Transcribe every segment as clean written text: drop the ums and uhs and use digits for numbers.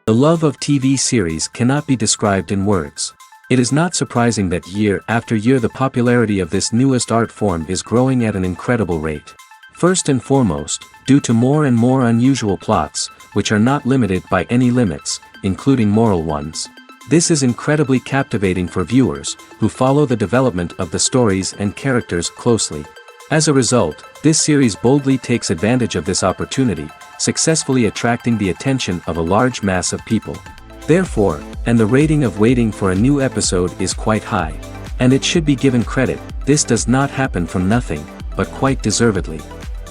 The love of TV series cannot be described in words. It is not surprising that year after year the popularity of this newest art form is growing at an incredible rate. First and foremost, due to more and more unusual plots, which are not limited by any limits, including moral ones. This is incredibly captivating for viewers, who follow the development of the stories and characters closely. As a result, this series boldly takes advantage of this opportunity, successfully attracting the attention of a large mass of people. Therefore, and the rating of waiting for a new episode is quite high. And it should be given credit, this does not happen from nothing, but quite deservedly.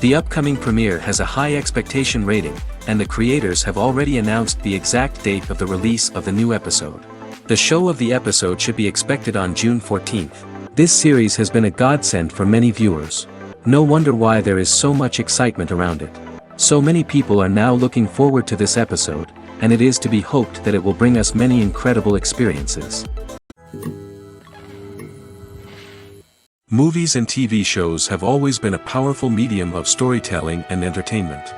The upcoming premiere has a high expectation rating, and the creators have already announced the exact date of the release of the new episode. The show of the episode should be expected on June 14th. This series has been a godsend for many viewers. No wonder why there is so much excitement around it. So many people are now looking forward to this episode, and it is to be hoped that it will bring us many incredible experiences. Movies and TV shows have always been a powerful medium of storytelling and entertainment.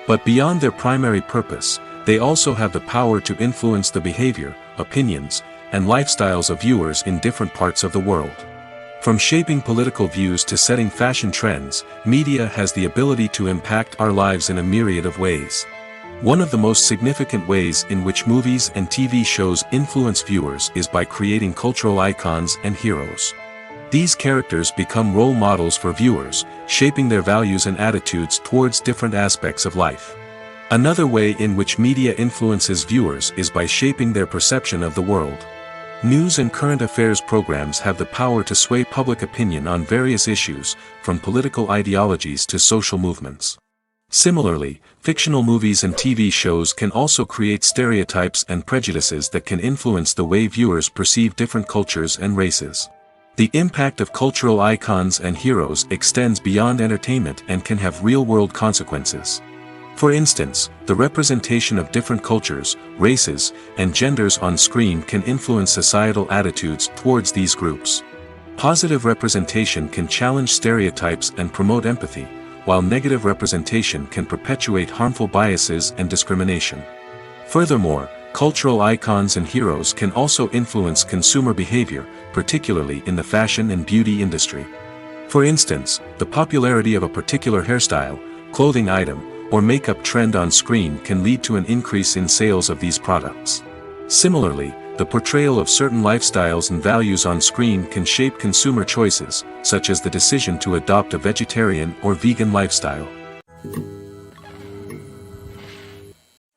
But beyond their primary purpose, they also have the power to influence the behavior, opinions, and lifestyles of viewers in different parts of the world. From shaping political views to setting fashion trends, media has the ability to impact our lives in a myriad of ways. One of the most significant ways in which movies and TV shows influence viewers is by creating cultural icons and heroes. These characters become role models for viewers, shaping their values and attitudes towards different aspects of life. Another way in which media influences viewers is by shaping their perception of the world. News and current affairs programs have the power to sway public opinion on various issues, from political ideologies to social movements. Similarly, fictional movies and TV shows can also create stereotypes and prejudices that can influence the way viewers perceive different cultures and races. The impact of cultural icons and heroes extends beyond entertainment and can have real-world consequences. For instance, the representation of different cultures, races, and genders on screen can influence societal attitudes towards these groups. Positive representation can challenge stereotypes and promote empathy, while negative representation can perpetuate harmful biases and discrimination. Furthermore, cultural icons and heroes can also influence consumer behavior, particularly in the fashion and beauty industry. For instance, the popularity of a particular hairstyle, clothing item, or makeup trend on screen can lead to an increase in sales of these products. Similarly, the portrayal of certain lifestyles and values on screen can shape consumer choices, such as the decision to adopt a vegetarian or vegan lifestyle.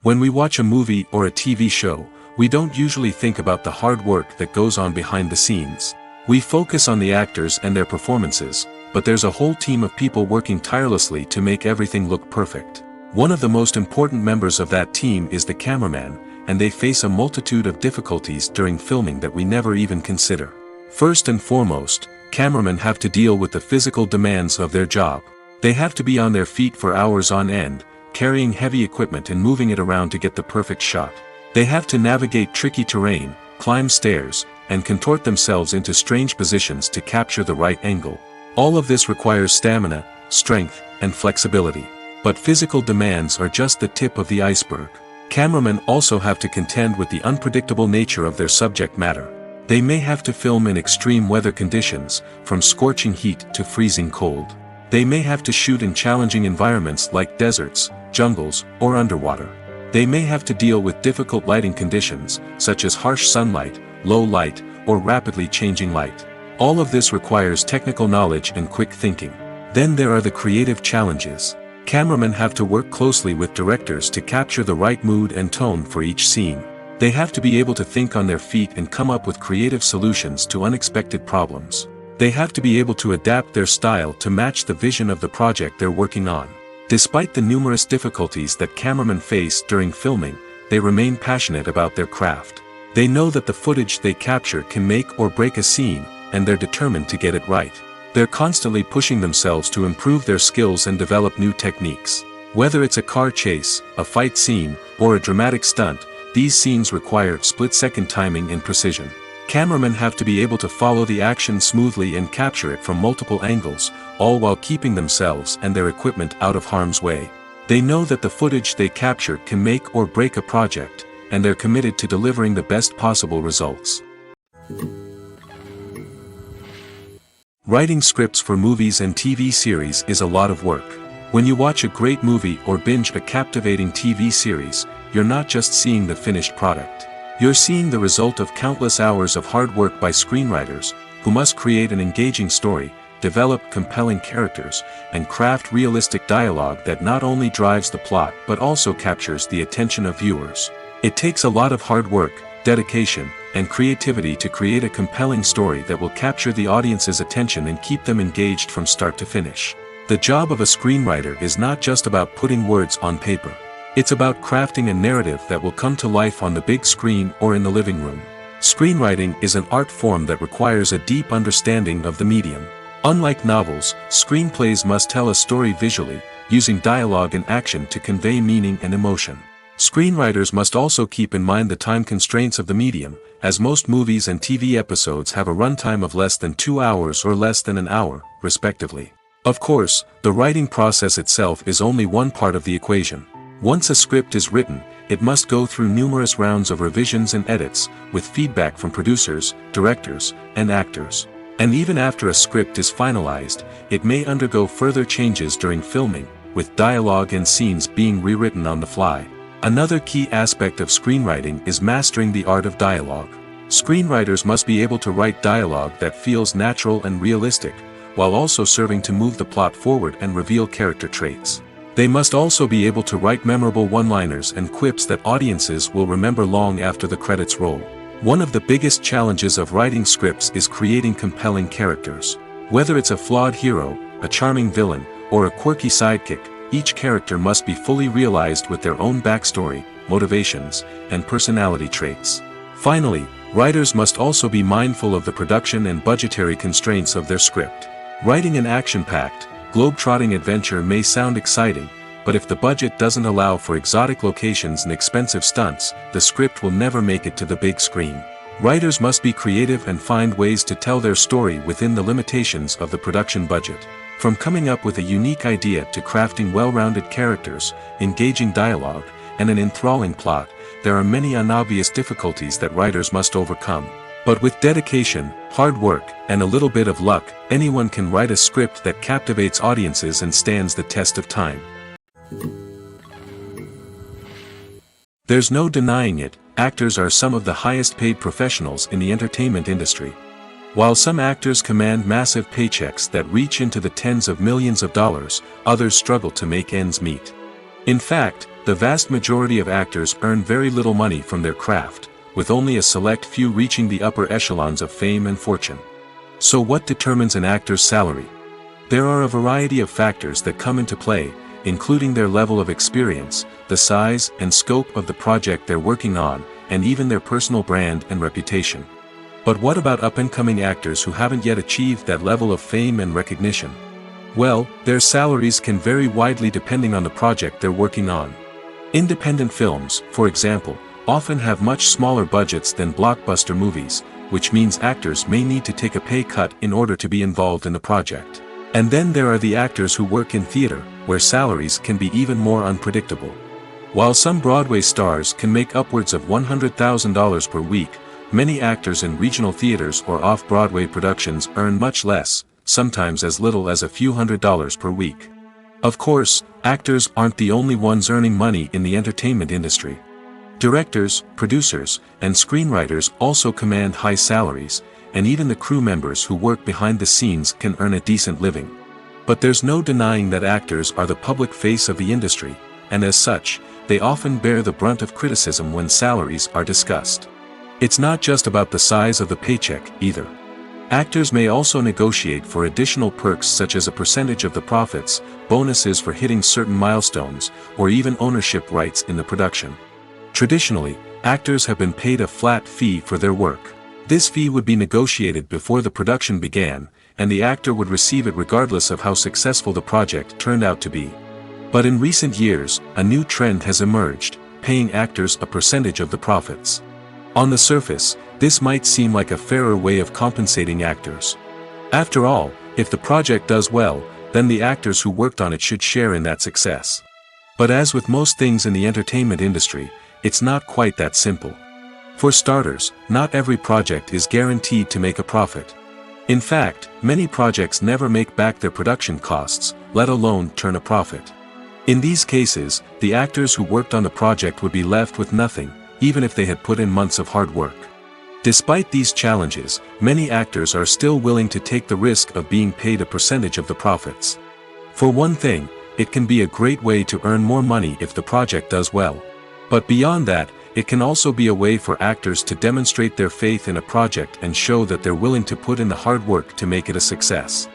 When we watch a movie or a TV show, we don't usually think about the hard work that goes on behind the scenes. We focus on the actors and their performances, but there's a whole team of people working tirelessly to make everything look perfect. One of the most important members of that team is the cameraman, and they face a multitude of difficulties during filming that we never even consider. First and foremost, cameramen have to deal with the physical demands of their job. They have to be on their feet for hours on end, carrying heavy equipment and moving it around to get the perfect shot. They have to navigate tricky terrain, climb stairs, and contort themselves into strange positions to capture the right angle. All of this requires stamina, strength, and flexibility. But physical demands are just the tip of the iceberg. Cameramen also have to contend with the unpredictable nature of their subject matter. They may have to film in extreme weather conditions, from scorching heat to freezing cold. They may have to shoot in challenging environments like deserts, jungles, or underwater. They may have to deal with difficult lighting conditions, such as harsh sunlight, low light, or rapidly changing light. All of this requires technical knowledge and quick thinking. Then there are the creative challenges. Cameramen have to work closely with directors to capture the right mood and tone for each scene. They have to be able to think on their feet and come up with creative solutions to unexpected problems. They have to be able to adapt their style to match the vision of the project they're working on. Despite the numerous difficulties that cameramen face during filming, they remain passionate about their craft. They know that the footage they capture can make or break a scene, and they're determined to get it right. They're constantly pushing themselves to improve their skills and develop new techniques. Whether it's a car chase, a fight scene, or a dramatic stunt, these scenes require split-second timing and precision. Cameramen have to be able to follow the action smoothly and capture it from multiple angles, all while keeping themselves and their equipment out of harm's way. They know that the footage they capture can make or break a project, and they're committed to delivering the best possible results. Writing scripts for movies and TV series is a lot of work. When you watch a great movie or binge a captivating TV series, you're not just seeing the finished product. You're seeing the result of countless hours of hard work by screenwriters, who must create an engaging story, develop compelling characters, and craft realistic dialogue that not only drives the plot but also captures the attention of viewers. It takes a lot of hard work, dedication, and creativity to create a compelling story that will capture the audience's attention and keep them engaged from start to finish. The job of a screenwriter is not just about putting words on paper. It's about crafting a narrative that will come to life on the big screen or in the living room. Screenwriting is an art form that requires a deep understanding of the medium. Unlike novels, screenplays must tell a story visually, using dialogue and action to convey meaning and emotion. Screenwriters must also keep in mind the time constraints of the medium, as most movies and TV episodes have a runtime of less than 2 hours or less than an hour, respectively. Of course, the writing process itself is only one part of the equation. Once a script is written, it must go through numerous rounds of revisions and edits, with feedback from producers, directors, and actors. And even after a script is finalized, it may undergo further changes during filming, with dialogue and scenes being rewritten on the fly. Another key aspect of screenwriting is mastering the art of dialogue. Screenwriters must be able to write dialogue that feels natural and realistic, while also serving to move the plot forward and reveal character traits. They must also be able to write memorable one-liners and quips that audiences will remember long after the credits roll. One of the biggest challenges of writing scripts is creating compelling characters. Whether it's a flawed hero, a charming villain, or a quirky sidekick, each character must be fully realized with their own backstory, motivations, and personality traits. Finally, writers must also be mindful of the production and budgetary constraints of their script. Writing an action-packed, globe-trotting adventure may sound exciting, but if the budget doesn't allow for exotic locations and expensive stunts, the script will never make it to the big screen. Writers must be creative and find ways to tell their story within the limitations of the production budget. From coming up with a unique idea to crafting well-rounded characters, engaging dialogue, and an enthralling plot, there are many unobvious difficulties that writers must overcome. But with dedication, hard work, and a little bit of luck, anyone can write a script that captivates audiences and stands the test of time. There's no denying it, actors are some of the highest-paid professionals in the entertainment industry. While some actors command massive paychecks that reach into the tens of millions of dollars, others struggle to make ends meet. In fact, the vast majority of actors earn very little money from their craft, with only a select few reaching the upper echelons of fame and fortune. So what determines an actor's salary? There are a variety of factors that come into play, including their level of experience, the size and scope of the project they're working on, and even their personal brand and reputation. But what about up-and-coming actors who haven't yet achieved that level of fame and recognition? Well, their salaries can vary widely depending on the project they're working on. Independent films, for example, often have much smaller budgets than blockbuster movies, which means actors may need to take a pay cut in order to be involved in the project. And then there are the actors who work in theater, where salaries can be even more unpredictable. While some Broadway stars can make upwards of $100,000 per week, many actors in regional theaters or off-Broadway productions earn much less, sometimes as little as a few $100s per week. Of course, actors aren't the only ones earning money in the entertainment industry. Directors, producers, and screenwriters also command high salaries, and even the crew members who work behind the scenes can earn a decent living. But there's no denying that actors are the public face of the industry, and as such, they often bear the brunt of criticism when salaries are discussed. It's not just about the size of the paycheck, either. Actors may also negotiate for additional perks such as a percentage of the profits, bonuses for hitting certain milestones, or even ownership rights in the production. Traditionally, actors have been paid a flat fee for their work. This fee would be negotiated before the production began, and the actor would receive it regardless of how successful the project turned out to be. But in recent years, a new trend has emerged, paying actors a percentage of the profits. On the surface, this might seem like a fairer way of compensating actors. After all, if the project does well, then the actors who worked on it should share in that success. But as with most things in the entertainment industry, It's not quite that simple. For starters, not every project is guaranteed to make a profit. In fact, many projects never make back their production costs, let alone turn a profit. In these cases, the actors who worked on the project would be left with nothing, even if they had put in months of hard work. Despite these challenges, many actors are still willing to take the risk of being paid a percentage of the profits. For one thing, it can be a great way to earn more money if the project does well. But beyond that, it can also be a way for actors to demonstrate their faith in a project and show that they're willing to put in the hard work to make it a success.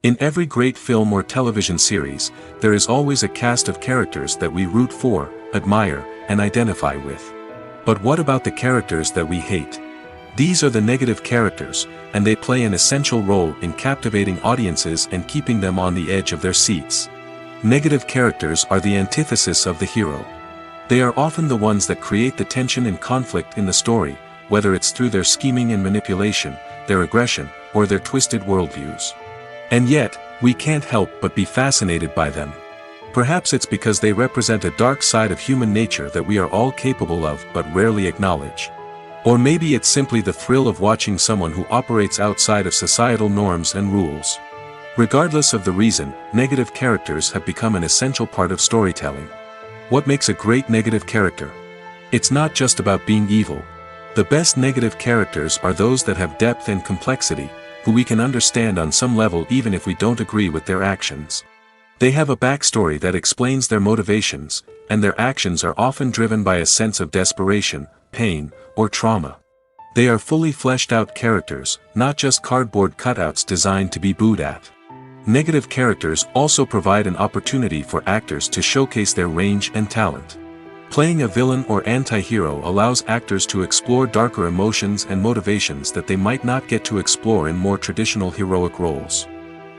In every great film or television series, there is always a cast of characters that we root for, admire, and identify with. But what about the characters that we hate? These are the negative characters, and they play an essential role in captivating audiences and keeping them on the edge of their seats. Negative characters are the antithesis of the hero. They are often the ones that create the tension and conflict in the story, whether it's through their scheming and manipulation, their aggression, or their twisted worldviews. And yet, we can't help but be fascinated by them. Perhaps it's because they represent a dark side of human nature that we are all capable of but rarely acknowledge. Or maybe it's simply the thrill of watching someone who operates outside of societal norms and rules. Regardless of the reason, negative characters have become an essential part of storytelling. What makes a great negative character? It's not just about being evil. The best negative characters are those that have depth and complexity, who we can understand on some level even if we don't agree with their actions. They have a backstory that explains their motivations, and their actions are often driven by a sense of desperation, pain, or trauma. They are fully fleshed out characters, not just cardboard cutouts designed to be booed at. Negative characters also provide an opportunity for actors to showcase their range and talent. Playing a villain or anti-hero allows actors to explore darker emotions and motivations that they might not get to explore in more traditional heroic roles.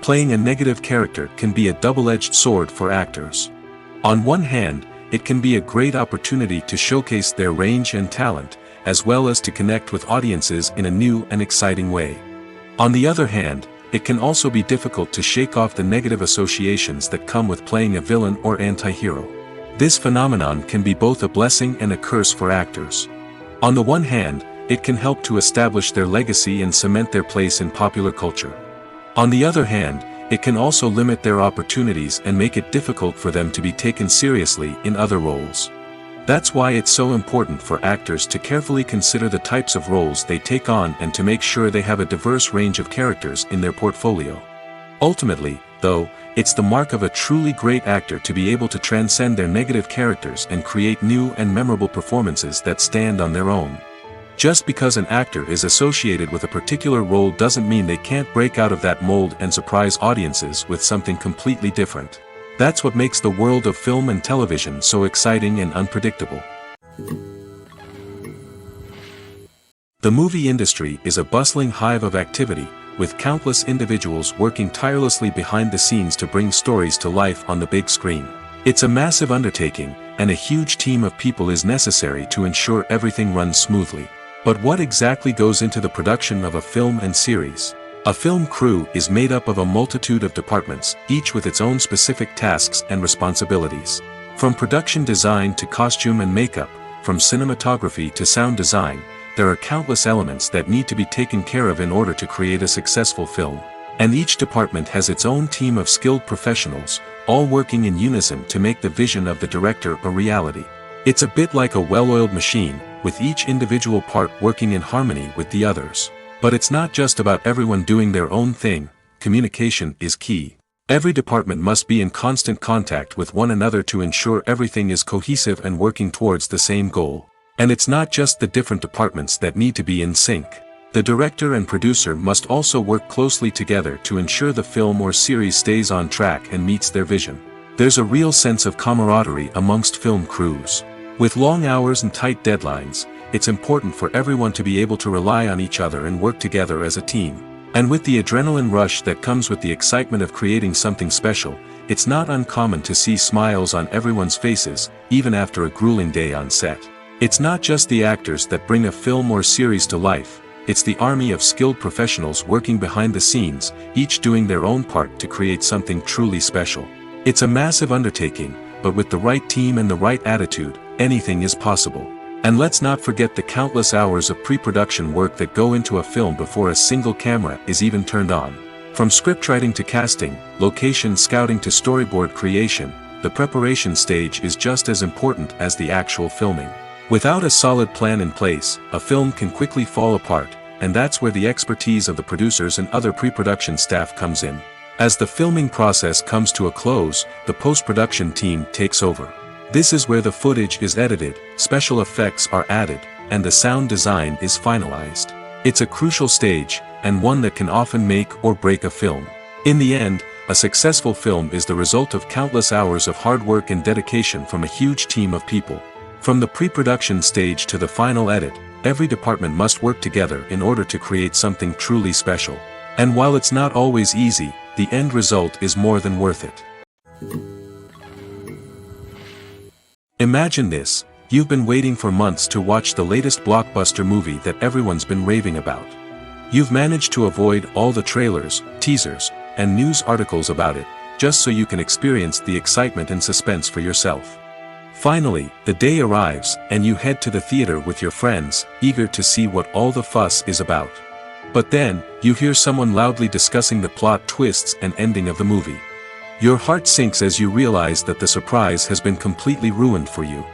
Playing a negative character can be a double-edged sword for actors. On one hand, it can be a great opportunity to showcase their range and talent, as well as to connect with audiences in a new and exciting way. On the other hand, it can also be difficult to shake off the negative associations that come with playing a villain or anti-hero. This phenomenon can be both a blessing and a curse for actors. On the one hand, it can help to establish their legacy and cement their place in popular culture. On the other hand, it can also limit their opportunities and make it difficult for them to be taken seriously in other roles. That's why it's so important for actors to carefully consider the types of roles they take on and to make sure they have a diverse range of characters in their portfolio. Ultimately, though, it's the mark of a truly great actor to be able to transcend their negative characters and create new and memorable performances that stand on their own. Just because an actor is associated with a particular role doesn't mean they can't break out of that mold and surprise audiences with something completely different. That's what makes the world of film and television so exciting and unpredictable. The movie industry is a bustling hive of activity, with countless individuals working tirelessly behind the scenes to bring stories to life on the big screen. It's a massive undertaking, and a huge team of people is necessary to ensure everything runs smoothly. But what exactly goes into the production of a film and series? A film crew is made up of a multitude of departments, each with its own specific tasks and responsibilities. From production design to costume and makeup, from cinematography to sound design, there are countless elements that need to be taken care of in order to create a successful film. And each department has its own team of skilled professionals, all working in unison to make the vision of the director a reality. It's a bit like a well-oiled machine, with each individual part working in harmony with the others. But it's not just about everyone doing their own thing. Communication is key. Every department must be in constant contact with one another to ensure everything is cohesive and working towards the same goal. And it's not just the different departments that need to be in sync. The director and producer must also work closely together to ensure the film or series stays on track and meets their vision. There's a real sense of camaraderie amongst film crews. With long hours and tight deadlines, it's important for everyone to be able to rely on each other and work together as a team. And with the adrenaline rush that comes with the excitement of creating something special, it's not uncommon to see smiles on everyone's faces, even after a grueling day on set. It's not just the actors that bring a film or series to life, it's the army of skilled professionals working behind the scenes, each doing their own part to create something truly special. It's a massive undertaking, but with the right team and the right attitude, anything is possible. And let's not forget the countless hours of pre-production work that go into a film before a single camera is even turned on. From scriptwriting to casting, location scouting to storyboard creation, the preparation stage is just as important as the actual filming. Without a solid plan in place, a film can quickly fall apart, and that's where the expertise of the producers and other pre-production staff comes in. As the filming process comes to a close, the post-production team takes over. This is where the footage is edited, special effects are added, and the sound design is finalized. It's a crucial stage, and one that can often make or break a film. In the end, a successful film is the result of countless hours of hard work and dedication from a huge team of people. From the pre-production stage to the final edit, every department must work together in order to create something truly special. And while it's not always easy, the end result is more than worth it. Imagine this, you've been waiting for months to watch the latest blockbuster movie that everyone's been raving about. You've managed to avoid all the trailers, teasers, and news articles about it, just so you can experience the excitement and suspense for yourself. Finally, the day arrives, and you head to the theater with your friends, eager to see what all the fuss is about. But then, you hear someone loudly discussing the plot twists and ending of the movie. Your heart sinks as you realize that the surprise has been completely ruined for you.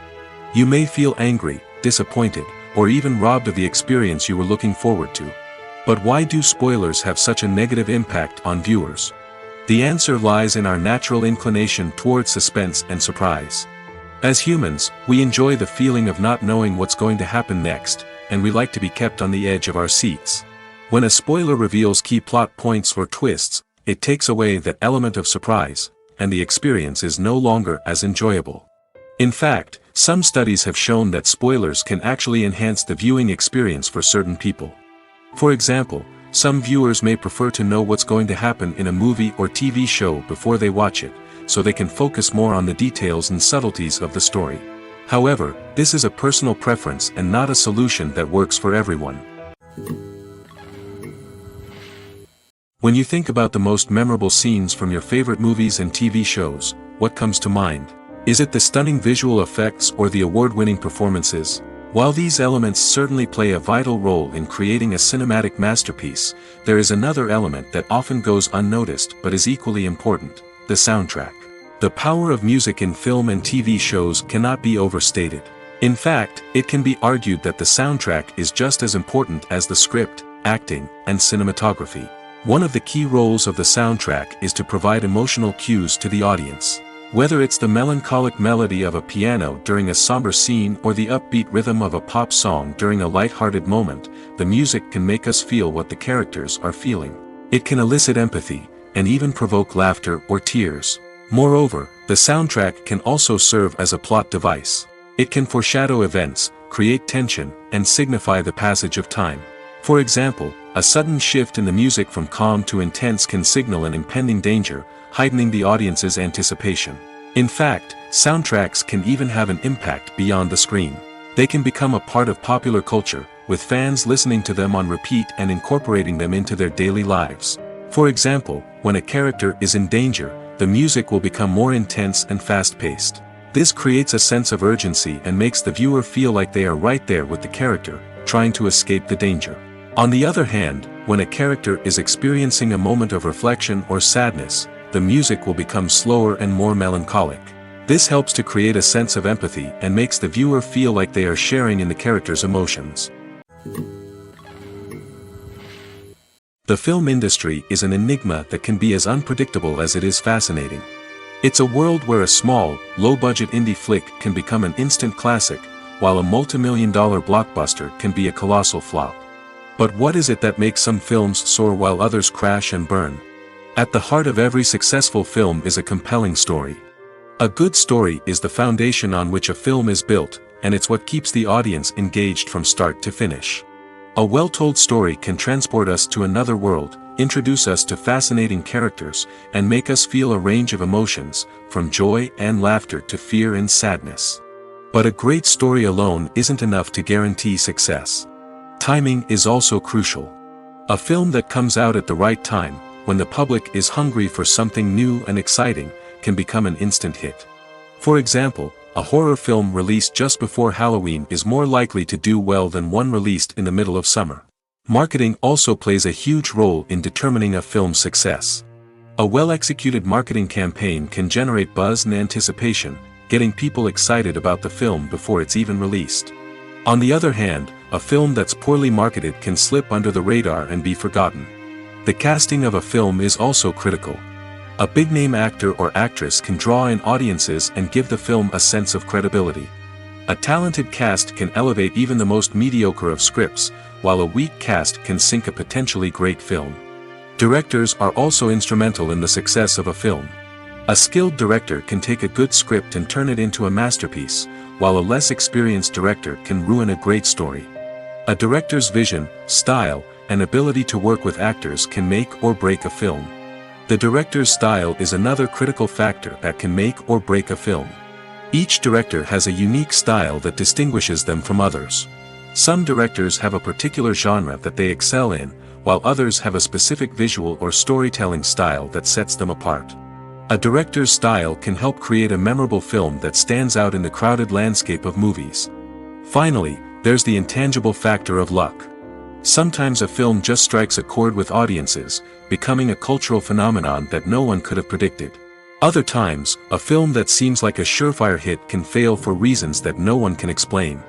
You may feel angry, disappointed, or even robbed of the experience you were looking forward to. But why do spoilers have such a negative impact on viewers? The answer lies in our natural inclination towards suspense and surprise. As humans, we enjoy the feeling of not knowing what's going to happen next, and we like to be kept on the edge of our seats. When a spoiler reveals key plot points or twists, it takes away that element of surprise, and the experience is no longer as enjoyable. In fact, some studies have shown that spoilers can actually enhance the viewing experience for certain people. For example, some viewers may prefer to know what's going to happen in a movie or TV show before they watch it, so they can focus more on the details and subtleties of the story. However, this is a personal preference and not a solution that works for everyone. When you think about the most memorable scenes from your favorite movies and TV shows, what comes to mind? Is it the stunning visual effects or the award-winning performances? While these elements certainly play a vital role in creating a cinematic masterpiece, there is another element that often goes unnoticed but is equally important: the soundtrack. The power of music in film and TV shows cannot be overstated. In fact, it can be argued that the soundtrack is just as important as the script, acting, and cinematography. One of the key roles of the soundtrack is to provide emotional cues to the audience. Whether it's the melancholic melody of a piano during a somber scene or the upbeat rhythm of a pop song during a light-hearted moment, the music can make us feel what the characters are feeling. It can elicit empathy, and even provoke laughter or tears. Moreover, the soundtrack can also serve as a plot device. It can foreshadow events, create tension, and signify the passage of time. For example, a sudden shift in the music from calm to intense can signal an impending danger, heightening the audience's anticipation. In fact, soundtracks can even have an impact beyond the screen. They can become a part of popular culture, with fans listening to them on repeat and incorporating them into their daily lives. For example, when a character is in danger, the music will become more intense and fast-paced. This creates a sense of urgency and makes the viewer feel like they are right there with the character, trying to escape the danger. On the other hand, when a character is experiencing a moment of reflection or sadness, the music will become slower and more melancholic. This helps to create a sense of empathy and makes the viewer feel like they are sharing in the character's emotions. The film industry is an enigma that can be as unpredictable as it is fascinating. It's a world where a small, low-budget indie flick can become an instant classic, while a multi-million-dollar blockbuster can be a colossal flop. But what is it that makes some films soar while others crash and burn? At the heart of every successful film is a compelling story. A good story is the foundation on which a film is built, and it's what keeps the audience engaged from start to finish. A well-told story can transport us to another world, introduce us to fascinating characters, and make us feel a range of emotions, from joy and laughter to fear and sadness. But a great story alone isn't enough to guarantee success. Timing is also crucial. A film that comes out at the right time, when the public is hungry for something new and exciting, can become an instant hit. For example, a horror film released just before Halloween is more likely to do well than one released in the middle of summer. Marketing also plays a huge role in determining a film's success. A well-executed marketing campaign can generate buzz and anticipation, getting people excited about the film before it's even released. On the other hand, a film that's poorly marketed can slip under the radar and be forgotten. The casting of a film is also critical. A big-name actor or actress can draw in audiences and give the film a sense of credibility. A talented cast can elevate even the most mediocre of scripts, while a weak cast can sink a potentially great film. Directors are also instrumental in the success of a film. A skilled director can take a good script and turn it into a masterpiece, while a less experienced director can ruin a great story. A director's vision, style, and ability to work with actors can make or break a film. The director's style is another critical factor that can make or break a film. Each director has a unique style that distinguishes them from others. Some directors have a particular genre that they excel in, while others have a specific visual or storytelling style that sets them apart. A director's style can help create a memorable film that stands out in the crowded landscape of movies. Finally, there's the intangible factor of luck. Sometimes a film just strikes a chord with audiences, becoming a cultural phenomenon that no one could have predicted. Other times, a film that seems like a surefire hit can fail for reasons that no one can explain.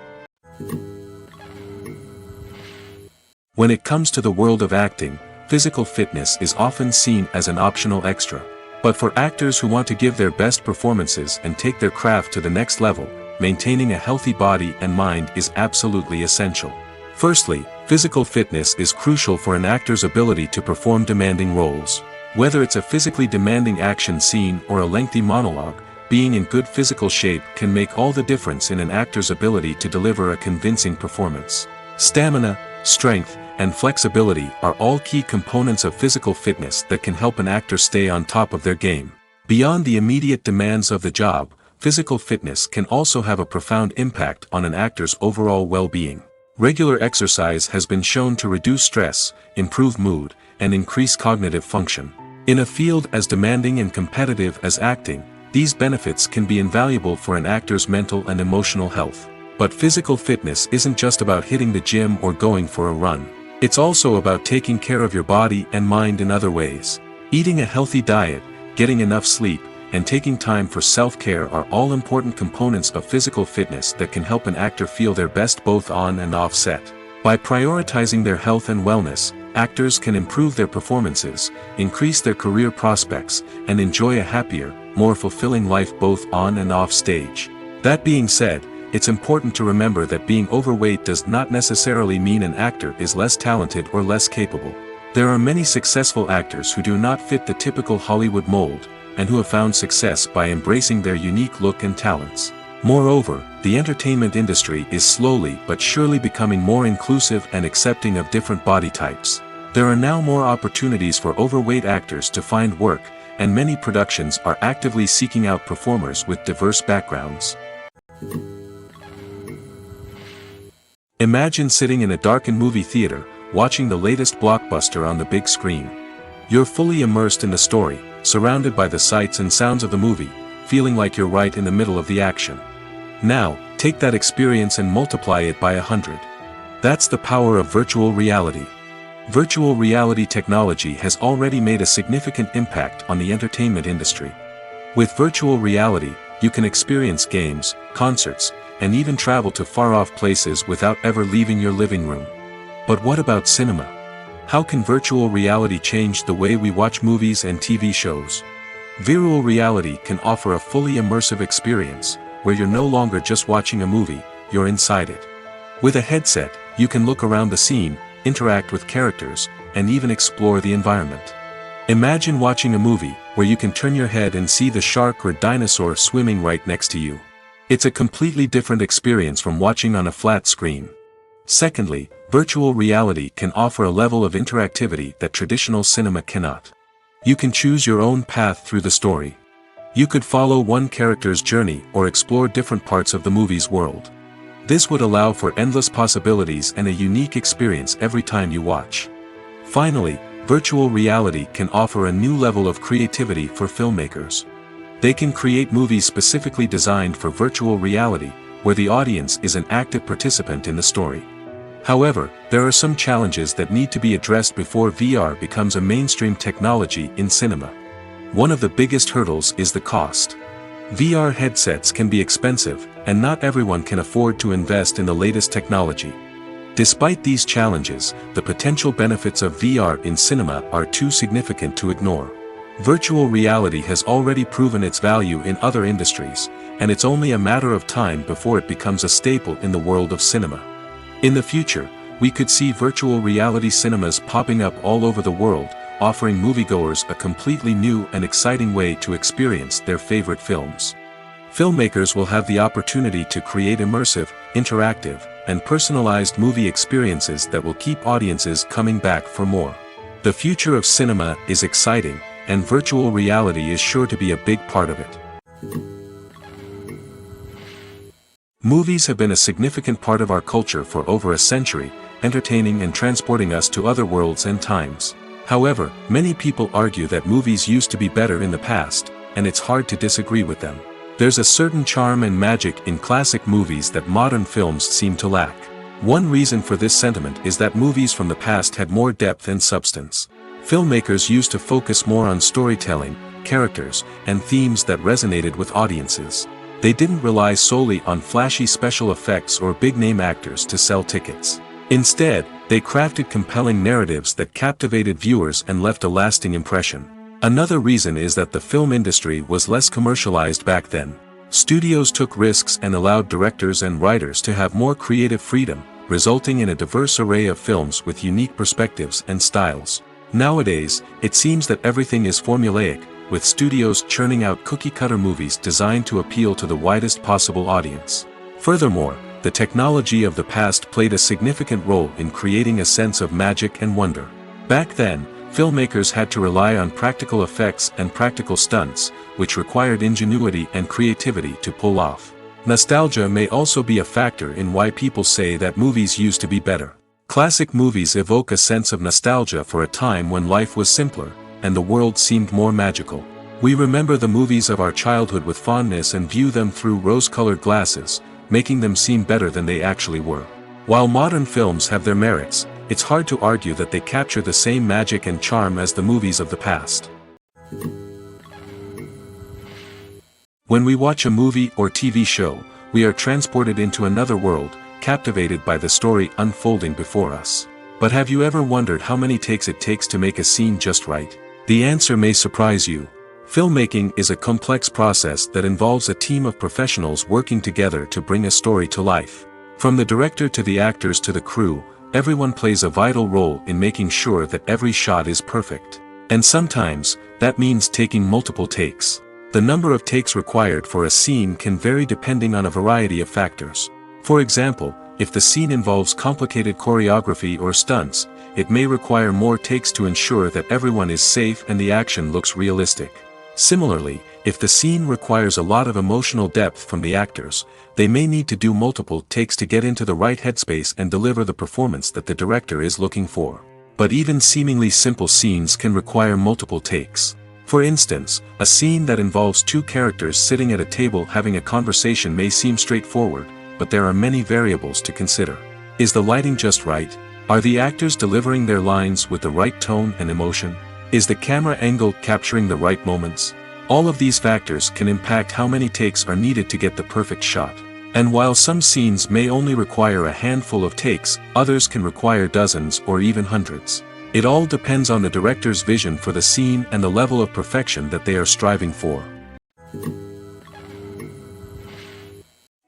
When it comes to the world of acting, physical fitness is often seen as an optional extra. But for actors who want to give their best performances and take their craft to the next level, maintaining a healthy body and mind is absolutely essential. Firstly, physical fitness is crucial for an actor's ability to perform demanding roles. Whether it's a physically demanding action scene or a lengthy monologue, being in good physical shape can make all the difference in an actor's ability to deliver a convincing performance. Stamina, strength, and flexibility are all key components of physical fitness that can help an actor stay on top of their game. Beyond the immediate demands of the job, physical fitness can also have a profound impact on an actor's overall well-being. Regular exercise has been shown to reduce stress, improve mood, and increase cognitive function. In a field as demanding and competitive as acting, these benefits can be invaluable for an actor's mental and emotional health. But physical fitness isn't just about hitting the gym or going for a run. It's also about taking care of your body and mind in other ways. Eating a healthy diet, getting enough sleep, and taking time for self-care are all important components of physical fitness that can help an actor feel their best both on and off set. By prioritizing their health and wellness, actors can improve their performances, increase their career prospects, and enjoy a happier, more fulfilling life both on and off stage. That being said, it's important to remember that being overweight does not necessarily mean an actor is less talented or less capable. There are many successful actors who do not fit the typical Hollywood mold, and who have found success by embracing their unique look and talents. Moreover, the entertainment industry is slowly but surely becoming more inclusive and accepting of different body types. There are now more opportunities for overweight actors to find work, and many productions are actively seeking out performers with diverse backgrounds. Imagine sitting in a darkened movie theater, watching the latest blockbuster on the big screen. You're fully immersed in the story, surrounded by the sights and sounds of the movie, feeling like you're right in the middle of the action. Now, take that experience and multiply it by 100. That's the power of virtual reality. Virtual reality technology has already made a significant impact on the entertainment industry. With virtual reality, you can experience games, concerts, and even travel to far-off places without ever leaving your living room. But what about cinema? How can virtual reality change the way we watch movies and TV shows? Virtual reality can offer a fully immersive experience, where you're no longer just watching a movie, you're inside it. With a headset, you can look around the scene, interact with characters, and even explore the environment. Imagine watching a movie where you can turn your head and see the shark or dinosaur swimming right next to you. It's a completely different experience from watching on a flat screen. Secondly, virtual reality can offer a level of interactivity that traditional cinema cannot. You can choose your own path through the story. You could follow one character's journey or explore different parts of the movie's world. This would allow for endless possibilities and a unique experience every time you watch. Finally, virtual reality can offer a new level of creativity for filmmakers. They can create movies specifically designed for virtual reality, where the audience is an active participant in the story. However, there are some challenges that need to be addressed before VR becomes a mainstream technology in cinema. One of the biggest hurdles is the cost. VR headsets can be expensive, and not everyone can afford to invest in the latest technology. Despite these challenges, the potential benefits of VR in cinema are too significant to ignore. Virtual reality has already proven its value in other industries, and it's only a matter of time before it becomes a staple in the world of cinema. In the future, we could see virtual reality cinemas popping up all over the world, offering moviegoers a completely new and exciting way to experience their favorite films. Filmmakers will have the opportunity to create immersive, interactive, and personalized movie experiences that will keep audiences coming back for more. The future of cinema is exciting, and virtual reality is sure to be a big part of it. Movies have been a significant part of our culture for over a century, entertaining and transporting us to other worlds and times. However, many people argue that movies used to be better in the past, and it's hard to disagree with them. There's a certain charm and magic in classic movies that modern films seem to lack. One reason for this sentiment is that movies from the past had more depth and substance. Filmmakers used to focus more on storytelling, characters, and themes that resonated with audiences. They didn't rely solely on flashy special effects or big-name actors to sell tickets. Instead, they crafted compelling narratives that captivated viewers and left a lasting impression. Another reason is that the film industry was less commercialized back then. Studios took risks and allowed directors and writers to have more creative freedom, resulting in a diverse array of films with unique perspectives and styles. Nowadays, it seems that everything is formulaic, with studios churning out cookie-cutter movies designed to appeal to the widest possible audience. Furthermore, the technology of the past played a significant role in creating a sense of magic and wonder. Back then, filmmakers had to rely on practical effects and practical stunts, which required ingenuity and creativity to pull off. Nostalgia may also be a factor in why people say that movies used to be better. Classic movies evoke a sense of nostalgia for a time when life was simpler, and the world seemed more magical. We remember the movies of our childhood with fondness and view them through rose-colored glasses, making them seem better than they actually were. While modern films have their merits, it's hard to argue that they capture the same magic and charm as the movies of the past. When we watch a movie or TV show, we are transported into another world, captivated by the story unfolding before us. But have you ever wondered how many takes it takes to make a scene just right? The answer may surprise you. Filmmaking is a complex process that involves a team of professionals working together to bring a story to life. From the director to the actors to the crew, everyone plays a vital role in making sure that every shot is perfect. And sometimes, that means taking multiple takes. The number of takes required for a scene can vary depending on a variety of factors. For example, if the scene involves complicated choreography or stunts, it may require more takes to ensure that everyone is safe and the action looks realistic. Similarly, if the scene requires a lot of emotional depth from the actors, they may need to do multiple takes to get into the right headspace and deliver the performance that the director is looking for. But even seemingly simple scenes can require multiple takes. For instance, a scene that involves two characters sitting at a table having a conversation may seem straightforward, but there are many variables to consider. Is the lighting just right? Are the actors delivering their lines with the right tone and emotion? Is the camera angle capturing the right moments? All of these factors can impact how many takes are needed to get the perfect shot. And while some scenes may only require a handful of takes, others can require dozens or even hundreds. It all depends on the director's vision for the scene and the level of perfection that they are striving for.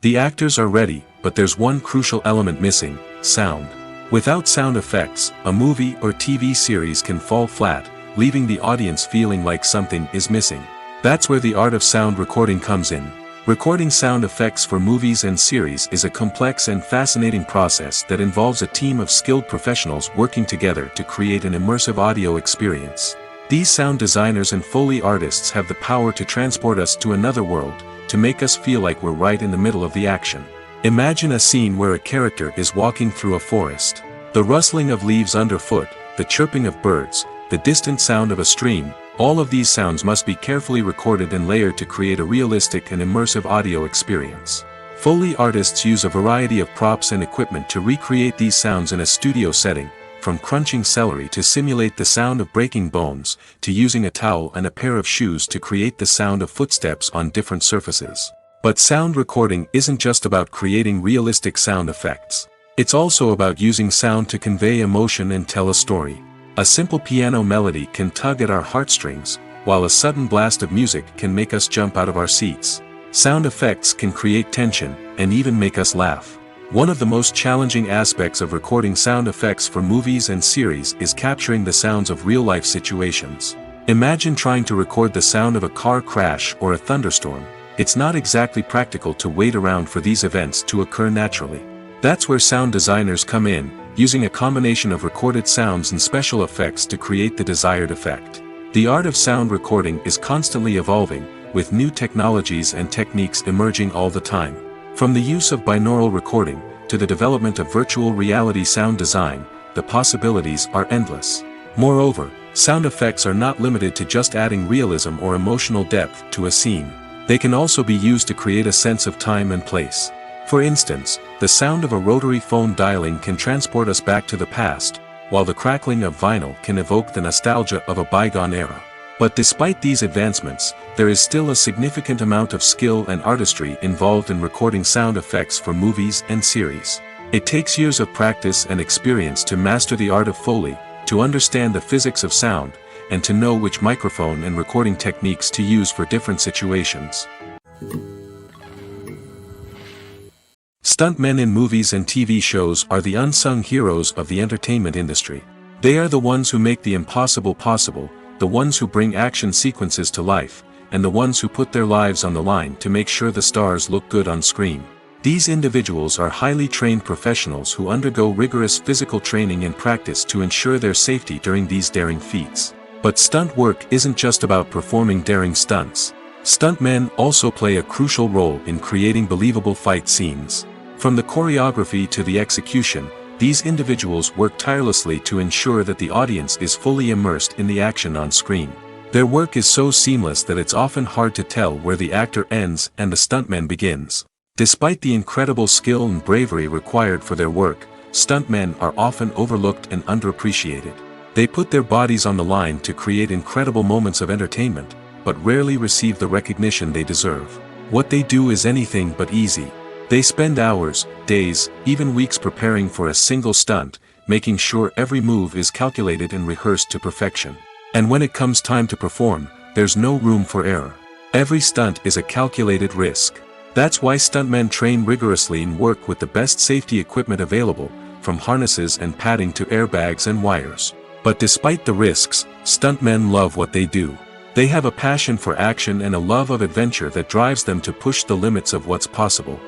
The actors are ready, but there's one crucial element missing: sound. Without sound effects, a movie or TV series can fall flat, leaving the audience feeling like something is missing. That's where the art of sound recording comes in. Recording sound effects for movies and series is a complex and fascinating process that involves a team of skilled professionals working together to create an immersive audio experience. These sound designers and Foley artists have the power to transport us to another world, to make us feel like we're right in the middle of the action. Imagine a scene where a character is walking through a forest. The rustling of leaves underfoot, the chirping of birds, the distant sound of a stream, All of these sounds must be carefully recorded and layered to create a realistic and immersive audio experience. Foley artists use a variety of props and equipment to recreate these sounds in a studio setting, from crunching celery to simulate the sound of breaking bones, to using a towel and a pair of shoes to create the sound of footsteps on different surfaces. But sound recording isn't just about creating realistic sound effects. It's also about using sound to convey emotion and tell a story. A simple piano melody can tug at our heartstrings, while a sudden blast of music can make us jump out of our seats. Sound effects can create tension, and even make us laugh. One of the most challenging aspects of recording sound effects for movies and series is capturing the sounds of real-life situations. Imagine trying to record the sound of a car crash or a thunderstorm. It's not exactly practical to wait around for these events to occur naturally. That's where sound designers come in, using a combination of recorded sounds and special effects to create the desired effect. The art of sound recording is constantly evolving, with new technologies and techniques emerging all the time. From the use of binaural recording, to the development of virtual reality sound design, the possibilities are endless. Moreover, sound effects are not limited to just adding realism or emotional depth to a scene. They can also be used to create a sense of time and place. For instance, the sound of a rotary phone dialing can transport us back to the past, while the crackling of vinyl can evoke the nostalgia of a bygone era. But despite these advancements, there is still a significant amount of skill and artistry involved in recording sound effects for movies and series. It takes years of practice and experience to master the art of Foley, to understand the physics of sound, and to know which microphone and recording techniques to use for different situations. Stuntmen in movies and TV shows are the unsung heroes of the entertainment industry. They are the ones who make the impossible possible, the ones who bring action sequences to life, and the ones who put their lives on the line to make sure the stars look good on screen. These individuals are highly trained professionals who undergo rigorous physical training and practice to ensure their safety during these daring feats. But stunt work isn't just about performing daring stunts. Stuntmen also play a crucial role in creating believable fight scenes. From the choreography to the execution, these individuals work tirelessly to ensure that the audience is fully immersed in the action on screen. Their work is so seamless that it's often hard to tell where the actor ends and the stuntman begins. Despite the incredible skill and bravery required for their work, stuntmen are often overlooked and underappreciated. They put their bodies on the line to create incredible moments of entertainment, but rarely receive the recognition they deserve. What they do is anything but easy. They spend hours, days, even weeks preparing for a single stunt, making sure every move is calculated and rehearsed to perfection. And when it comes time to perform, there's no room for error. Every stunt is a calculated risk. That's why stuntmen train rigorously and work with the best safety equipment available, from harnesses and padding to airbags and wires. But despite the risks, stuntmen love what they do. They have a passion for action and a love of adventure that drives them to push the limits of what's possible.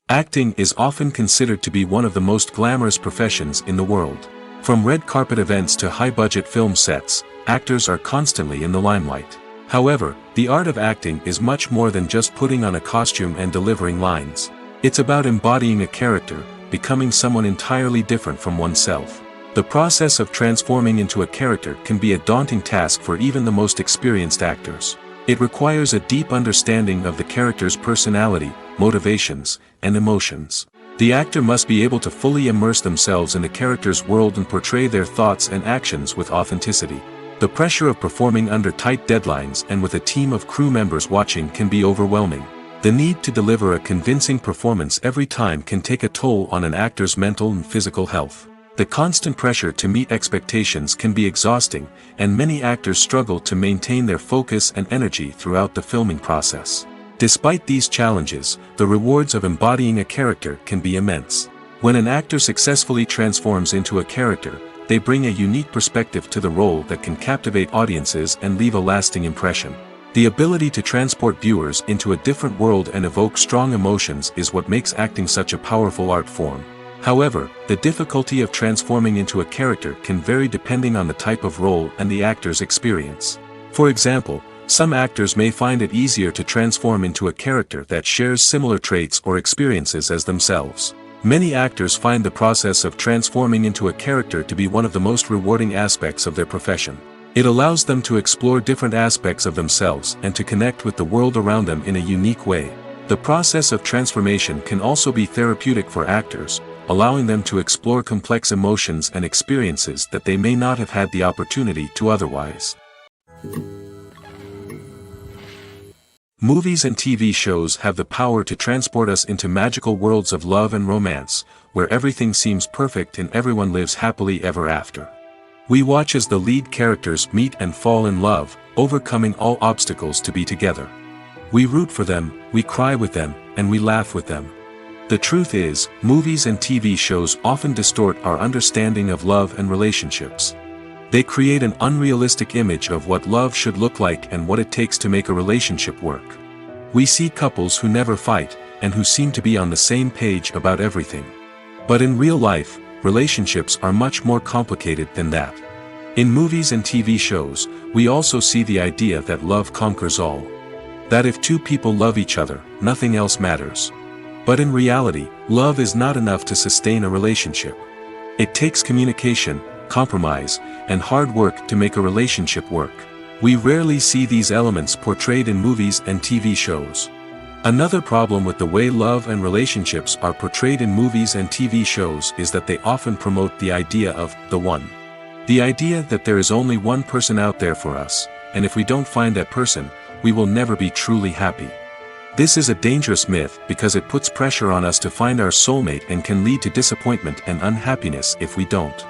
Acting is often considered to be one of the most glamorous professions in the world. From red carpet events to high-budget film sets, actors are constantly in the limelight. However, the art of acting is much more than just putting on a costume and delivering lines. It's about embodying a character, becoming someone entirely different from oneself. The process of transforming into a character can be a daunting task for even the most experienced actors. It requires a deep understanding of the character's personality, motivations, and emotions. The actor must be able to fully immerse themselves in the character's world and portray their thoughts and actions with authenticity. The pressure of performing under tight deadlines and with a team of crew members watching can be overwhelming. The need to deliver a convincing performance every time can take a toll on an actor's mental and physical health. The constant pressure to meet expectations can be exhausting, and many actors struggle to maintain their focus and energy throughout the filming process. Despite these challenges, the rewards of embodying a character can be immense. When an actor successfully transforms into a character, they bring a unique perspective to the role that can captivate audiences and leave a lasting impression. The ability to transport viewers into a different world and evoke strong emotions is what makes acting such a powerful art form. However, the difficulty of transforming into a character can vary depending on the type of role and the actor's experience. For example, some actors may find it easier to transform into a character that shares similar traits or experiences as themselves. Many actors find the process of transforming into a character to be one of the most rewarding aspects of their profession. It allows them to explore different aspects of themselves and to connect with the world around them in a unique way. The process of transformation can also be therapeutic for actors, allowing them to explore complex emotions and experiences that they may not have had the opportunity to otherwise. Movies and TV shows have the power to transport us into magical worlds of love and romance, where everything seems perfect and everyone lives happily ever after. We watch as the lead characters meet and fall in love, overcoming all obstacles to be together. We root for them, we cry with them, and we laugh with them. The truth is, movies and TV shows often distort our understanding of love and relationships. They create an unrealistic image of what love should look like and what it takes to make a relationship work. We see couples who never fight, and who seem to be on the same page about everything. But in real life, relationships are much more complicated than that. In movies and TV shows, we also see the idea that love conquers all. That if two people love each other, nothing else matters. But in reality, love is not enough to sustain a relationship. It takes communication, compromise, and hard work to make a relationship work. We rarely see these elements portrayed in movies and TV shows. Another problem with the way love and relationships are portrayed in movies and TV shows is that they often promote the idea of the one. The idea that there is only one person out there for us, and if we don't find that person, we will never be truly happy. This is a dangerous myth because it puts pressure on us to find our soulmate and can lead to disappointment and unhappiness if we don't.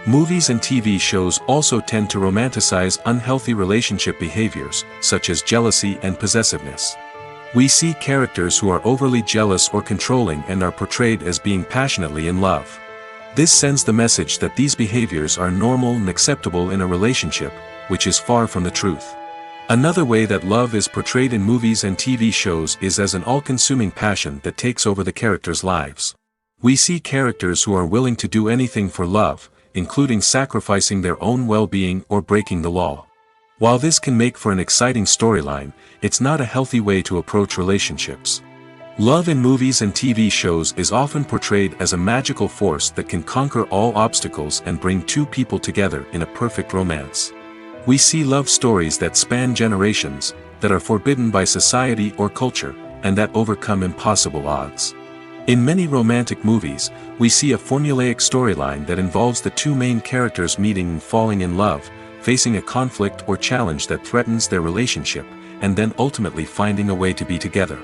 Movies and TV shows also tend to romanticize unhealthy relationship behaviors, such as jealousy and possessiveness. We see characters who are overly jealous or controlling and are portrayed as being passionately in love. This sends the message that these behaviors are normal and acceptable in a relationship, which is far from the truth. Another way that love is portrayed in movies and TV shows is as an all-consuming passion that takes over the characters' lives. We see characters who are willing to do anything for love, including sacrificing their own well-being or breaking the law. While this can make for an exciting storyline, it's not a healthy way to approach relationships. Love in movies and TV shows is often portrayed as a magical force that can conquer all obstacles and bring two people together in a perfect romance. We see love stories that span generations, that are forbidden by society or culture, and that overcome impossible odds. In many romantic movies, we see a formulaic storyline that involves the two main characters meeting and falling in love, facing a conflict or challenge that threatens their relationship, and then ultimately finding a way to be together.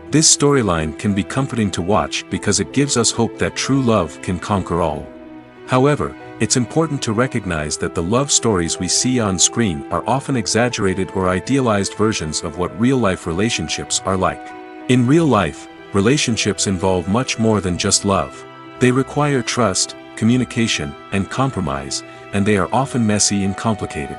This storyline can be comforting to watch because it gives us hope that true love can conquer all. However, it's important to recognize that the love stories we see on screen are often exaggerated or idealized versions of what real-life relationships are like. In real life, relationships involve much more than just love. They require trust, communication, and compromise, and they are often messy and complicated.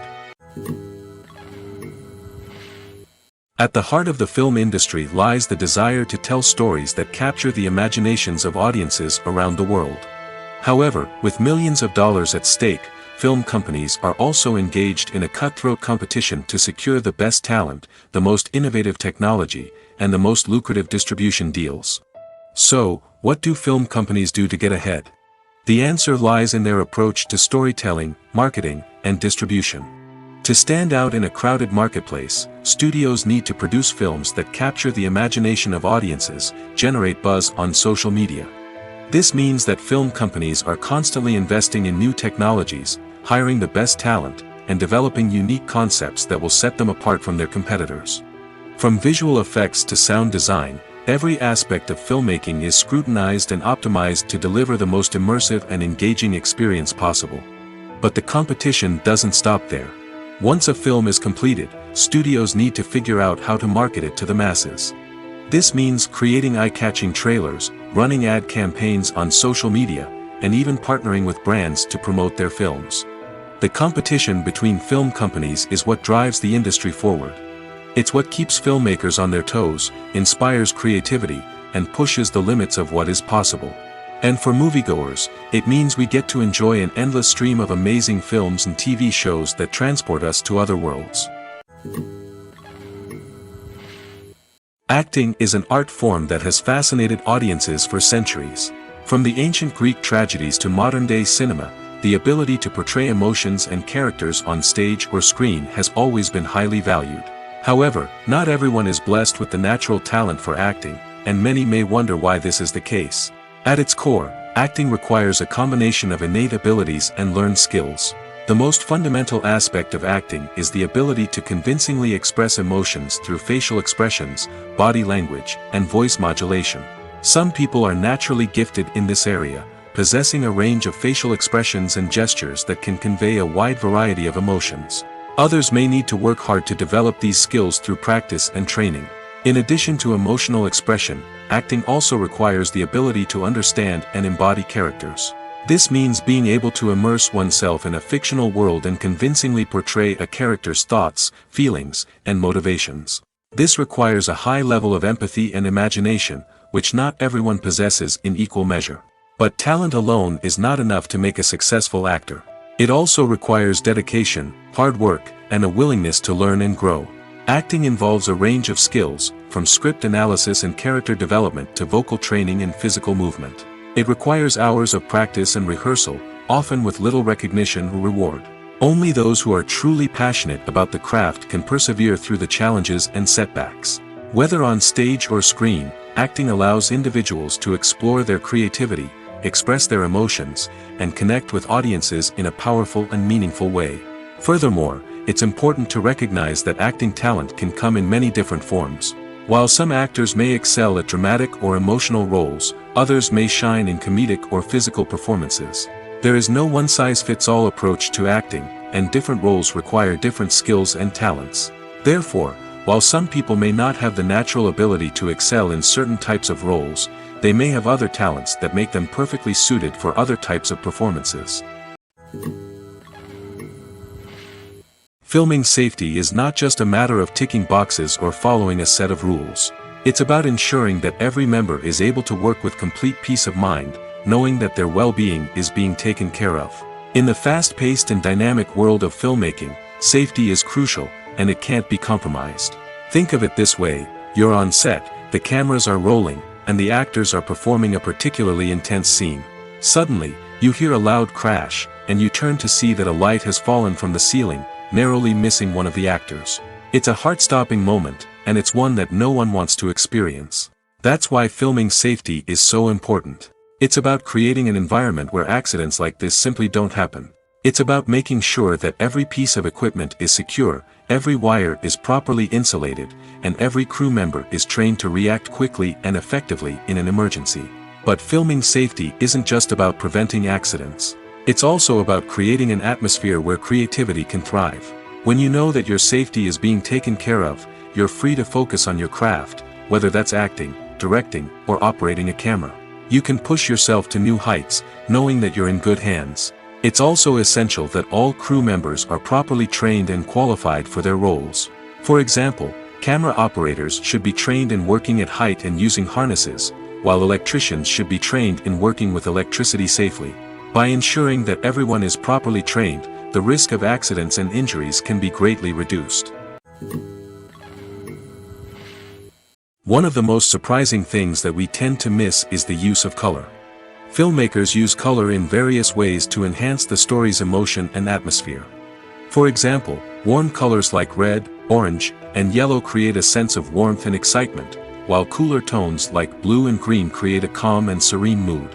At the heart of the film industry lies the desire to tell stories that capture the imaginations of audiences around the world. However, with millions of dollars at stake, film companies are also engaged in a cutthroat competition to secure the best talent, the most innovative technology, and the most lucrative distribution deals. So, what do film companies do to get ahead? The answer lies in their approach to storytelling, marketing, and distribution. To stand out in a crowded marketplace, studios need to produce films that capture the imagination of audiences, generate buzz on social media. This means that film companies are constantly investing in new technologies, hiring the best talent, and developing unique concepts that will set them apart from their competitors. From visual effects to sound design, every aspect of filmmaking is scrutinized and optimized to deliver the most immersive and engaging experience possible. But the competition doesn't stop there. Once a film is completed, studios need to figure out how to market it to the masses. This means creating eye-catching trailers, running ad campaigns on social media, and even partnering with brands to promote their films. The competition between film companies is what drives the industry forward. It's what keeps filmmakers on their toes, inspires creativity, and pushes the limits of what is possible. And for moviegoers, it means we get to enjoy an endless stream of amazing films and TV shows that transport us to other worlds. Acting is an art form that has fascinated audiences for centuries. From the ancient Greek tragedies to modern-day cinema, the ability to portray emotions and characters on stage or screen has always been highly valued. However, not everyone is blessed with the natural talent for acting, and many may wonder why this is the case. At its core, acting requires a combination of innate abilities and learned skills. The most fundamental aspect of acting is the ability to convincingly express emotions through facial expressions, body language, and voice modulation. Some people are naturally gifted in this area, possessing a range of facial expressions and gestures that can convey a wide variety of emotions. Others may need to work hard to develop these skills through practice and training. In addition to emotional expression, acting also requires the ability to understand and embody characters. This means being able to immerse oneself in a fictional world and convincingly portray a character's thoughts, feelings, and motivations. This requires a high level of empathy and imagination, which not everyone possesses in equal measure. But talent alone is not enough to make a successful actor. It also requires dedication, hard work, and a willingness to learn and grow. Acting involves a range of skills, from script analysis and character development to vocal training and physical movement. It requires hours of practice and rehearsal, often with little recognition or reward. Only those who are truly passionate about the craft can persevere through the challenges and setbacks. Whether on stage or screen, acting allows individuals to explore their creativity, express their emotions, and connect with audiences in a powerful and meaningful way. Furthermore, it's important to recognize that acting talent can come in many different forms. While some actors may excel at dramatic or emotional roles, others may shine in comedic or physical performances. There is no one-size-fits-all approach to acting, and different roles require different skills and talents. Therefore, while some people may not have the natural ability to excel in certain types of roles, they may have other talents that make them perfectly suited for other types of performances. Filming safety is not just a matter of ticking boxes or following a set of rules. It's about ensuring that every member is able to work with complete peace of mind, knowing that their well-being is being taken care of. In the fast-paced and dynamic world of filmmaking, safety is crucial, and it can't be compromised. Think of it this way: you're on set, the cameras are rolling, and the actors are performing a particularly intense scene. Suddenly, you hear a loud crash, and you turn to see that a light has fallen from the ceiling, narrowly missing one of the actors. It's a heart-stopping moment, and it's one that no one wants to experience. That's why filming safety is so important. It's about creating an environment where accidents like this simply don't happen. It's about making sure that every piece of equipment is secure, every wire is properly insulated, and every crew member is trained to react quickly and effectively in an emergency. But filming safety isn't just about preventing accidents. It's also about creating an atmosphere where creativity can thrive. When you know that your safety is being taken care of, you're free to focus on your craft, whether that's acting, directing, or operating a camera. You can push yourself to new heights, knowing that you're in good hands. It's also essential that all crew members are properly trained and qualified for their roles. For example, camera operators should be trained in working at height and using harnesses, while electricians should be trained in working with electricity safely. By ensuring that everyone is properly trained, the risk of accidents and injuries can be greatly reduced. One of the most surprising things that we tend to miss is the use of color. Filmmakers use color in various ways to enhance the story's emotion and atmosphere. For example, warm colors like red, orange, and yellow create a sense of warmth and excitement, while cooler tones like blue and green create a calm and serene mood.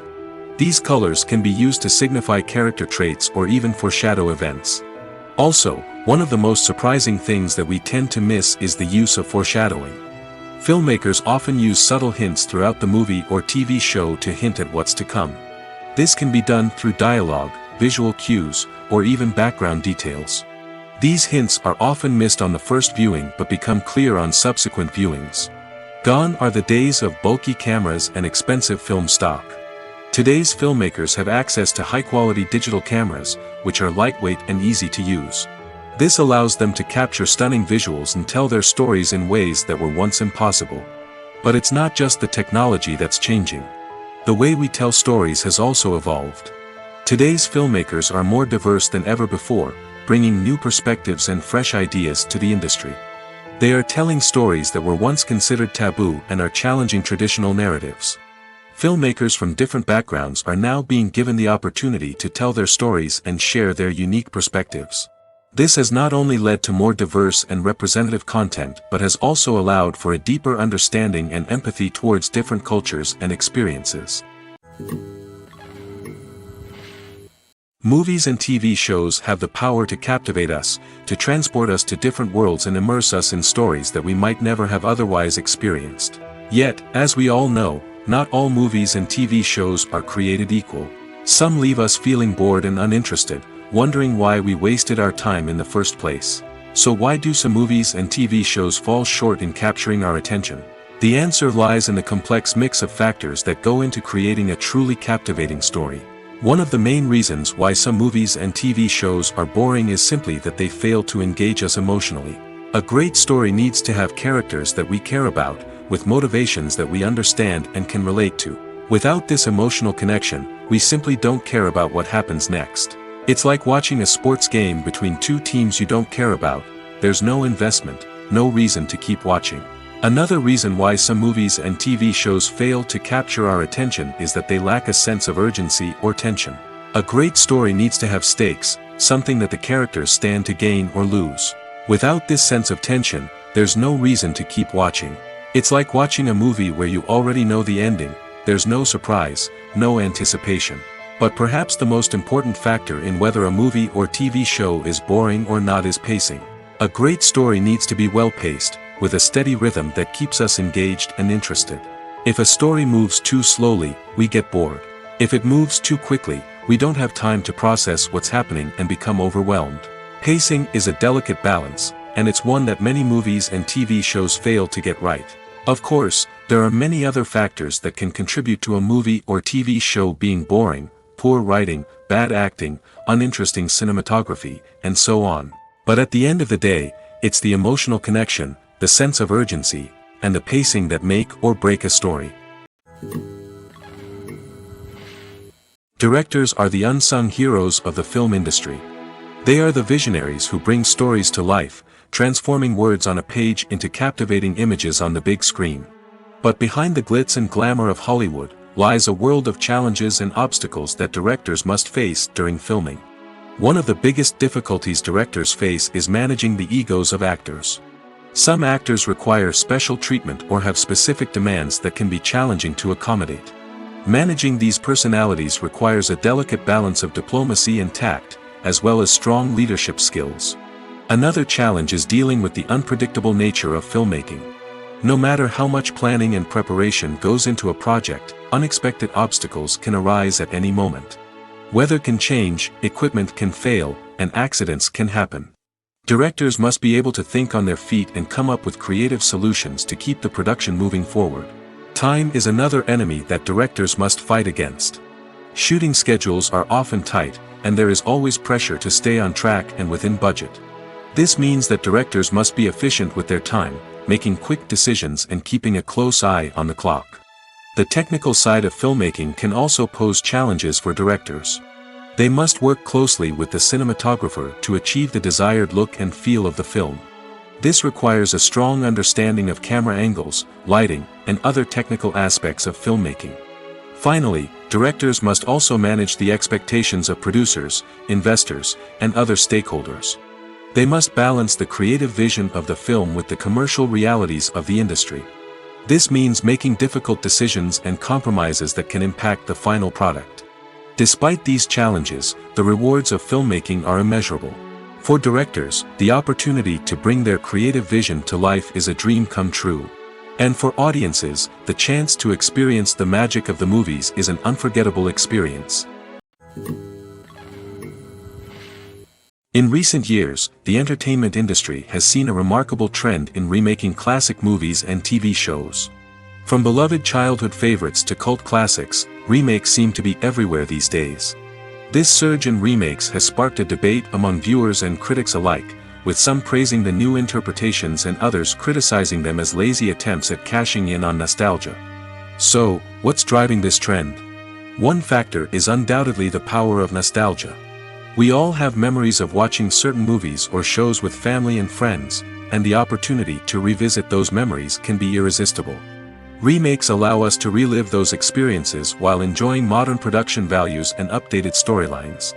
These colors can be used to signify character traits or even foreshadow events. Also, one of the most surprising things that we tend to miss is the use of foreshadowing. Filmmakers often use subtle hints throughout the movie or TV show to hint at what's to come. This can be done through dialogue, visual cues, or even background details. These hints are often missed on the first viewing but become clear on subsequent viewings. Gone are the days of bulky cameras and expensive film stock. Today's filmmakers have access to high-quality digital cameras, which are lightweight and easy to use. This allows them to capture stunning visuals and tell their stories in ways that were once impossible. But it's not just the technology that's changing. The way we tell stories has also evolved. Today's filmmakers are more diverse than ever before, bringing new perspectives and fresh ideas to the industry. They are telling stories that were once considered taboo and are challenging traditional narratives. Filmmakers from different backgrounds are now being given the opportunity to tell their stories and share their unique perspectives. This has not only led to more diverse and representative content but has also allowed for a deeper understanding and empathy towards different cultures and experiences. Movies and TV shows have the power to captivate us, to transport us to different worlds and immerse us in stories that we might never have otherwise experienced. Yet, as we all know, not all movies and TV shows are created equal. Some leave us feeling bored and uninterested, wondering why we wasted our time in the first place. So why do some movies and TV shows fall short in capturing our attention? The answer lies in the complex mix of factors that go into creating a truly captivating story. One of the main reasons why some movies and TV shows are boring is simply that they fail to engage us emotionally. A great story needs to have characters that we care about, with motivations that we understand and can relate to. Without this emotional connection, we simply don't care about what happens next. It's like watching a sports game between two teams you don't care about. There's no investment, no reason to keep watching. Another reason why some movies and TV shows fail to capture our attention is that they lack a sense of urgency or tension. A great story needs to have stakes, something that the characters stand to gain or lose. Without this sense of tension, there's no reason to keep watching. It's like watching a movie where you already know the ending. There's no surprise, no anticipation. But perhaps the most important factor in whether a movie or TV show is boring or not is pacing. A great story needs to be well-paced, with a steady rhythm that keeps us engaged and interested. If a story moves too slowly, we get bored. If it moves too quickly, we don't have time to process what's happening and become overwhelmed. Pacing is a delicate balance, and it's one that many movies and TV shows fail to get right. Of course, there are many other factors that can contribute to a movie or TV show being boring: poor writing, bad acting, uninteresting cinematography, and so on. But at the end of the day, it's the emotional connection, the sense of urgency, and the pacing that make or break a story. Directors are the unsung heroes of the film industry. They are the visionaries who bring stories to life, transforming words on a page into captivating images on the big screen. But behind the glitz and glamour of Hollywood lies a world of challenges and obstacles that directors must face during filming. One of the biggest difficulties directors face is managing the egos of actors. Some actors require special treatment or have specific demands that can be challenging to accommodate. Managing these personalities requires a delicate balance of diplomacy and tact, as well as strong leadership skills. Another challenge is dealing with the unpredictable nature of filmmaking. No matter how much planning and preparation goes into a project, unexpected obstacles can arise at any moment. Weather can change, equipment can fail, and accidents can happen. Directors must be able to think on their feet and come up with creative solutions to keep the production moving forward. Time is another enemy that directors must fight against. Shooting schedules are often tight, and there is always pressure to stay on track and within budget. This means that directors must be efficient with their time, making quick decisions and keeping a close eye on the clock. The technical side of filmmaking can also pose challenges for directors. They must work closely with the cinematographer to achieve the desired look and feel of the film. This requires a strong understanding of camera angles, lighting, and other technical aspects of filmmaking. Finally, directors must also manage the expectations of producers, investors, and other stakeholders. They must balance the creative vision of the film with the commercial realities of the industry. This means making difficult decisions and compromises that can impact the final product. Despite these challenges, the rewards of filmmaking are immeasurable. For directors, the opportunity to bring their creative vision to life is a dream come true. And for audiences, the chance to experience the magic of the movies is an unforgettable experience. In recent years, the entertainment industry has seen a remarkable trend in remaking classic movies and TV shows. From beloved childhood favorites to cult classics, remakes seem to be everywhere these days. This surge in remakes has sparked a debate among viewers and critics alike, with some praising the new interpretations and others criticizing them as lazy attempts at cashing in on nostalgia. So, what's driving this trend? One factor is undoubtedly the power of nostalgia. We all have memories of watching certain movies or shows with family and friends, and the opportunity to revisit those memories can be irresistible. Remakes allow us to relive those experiences while enjoying modern production values and updated storylines.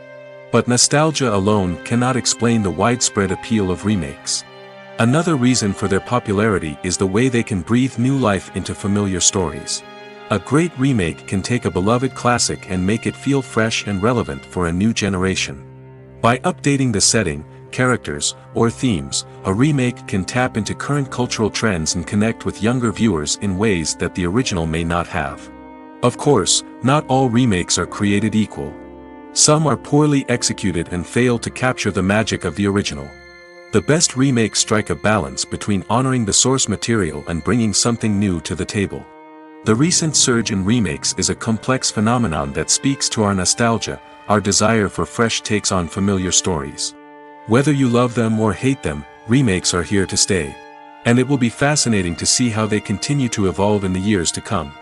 But nostalgia alone cannot explain the widespread appeal of remakes. Another reason for their popularity is the way they can breathe new life into familiar stories. A great remake can take a beloved classic and make it feel fresh and relevant for a new generation. By updating the setting, characters, or themes, a remake can tap into current cultural trends and connect with younger viewers in ways that the original may not have. Of course, not all remakes are created equal. Some are poorly executed and fail to capture the magic of the original. The best remakes strike a balance between honoring the source material and bringing something new to the table. The recent surge in remakes is a complex phenomenon that speaks to our nostalgia, our desire for fresh takes on familiar stories. Whether you love them or hate them, remakes are here to stay. And it will be fascinating to see how they continue to evolve in the years to come.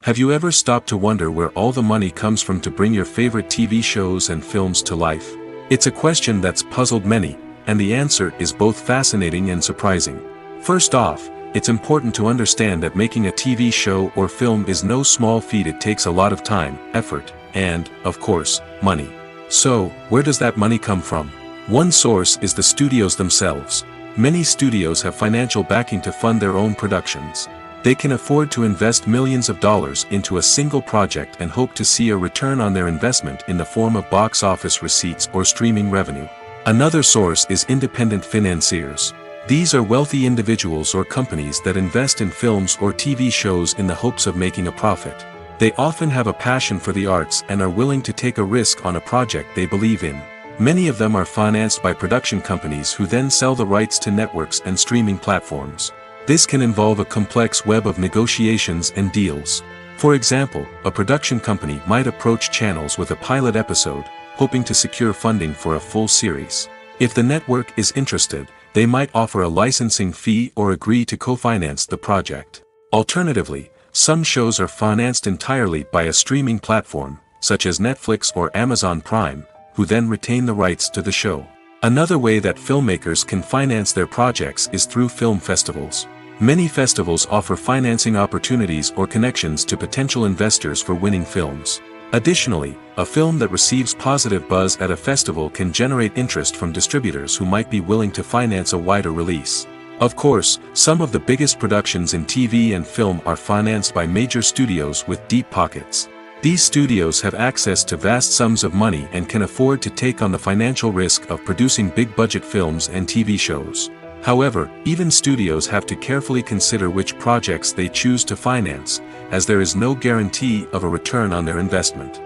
Have you ever stopped to wonder where all the money comes from to bring your favorite TV shows and films to life? It's a question that's puzzled many, and the answer is both fascinating and surprising. First off, it's important to understand that making a TV show or film is no small feat. It takes a lot of time, effort, and, of course, money. So, where does that money come from? One source is the studios themselves. Many studios have financial backing to fund their own productions. They can afford to invest millions of dollars into a single project and hope to see a return on their investment in the form of box office receipts or streaming revenue. Another source is independent financiers. These are wealthy individuals or companies that invest in films or TV shows in the hopes of making a profit. They often have a passion for the arts and are willing to take a risk on a project they believe in. Many of them are financed by production companies who then sell the rights to networks and streaming platforms. This can involve a complex web of negotiations and deals. For example, a production company might approach channels with a pilot episode, hoping to secure funding for a full series. If the network is interested, they might offer a licensing fee or agree to co-finance the project. Alternatively, some shows are financed entirely by a streaming platform, such as Netflix or Amazon Prime, who then retain the rights to the show. Another way that filmmakers can finance their projects is through film festivals. Many festivals offer financing opportunities or connections to potential investors for winning films. Additionally, a film that receives positive buzz at a festival can generate interest from distributors who might be willing to finance a wider release. Of course, some of the biggest productions in TV and film are financed by major studios with deep pockets. These studios have access to vast sums of money and can afford to take on the financial risk of producing big-budget films and TV shows. However, even studios have to carefully consider which projects they choose to finance, as there is no guarantee of a return on their investment.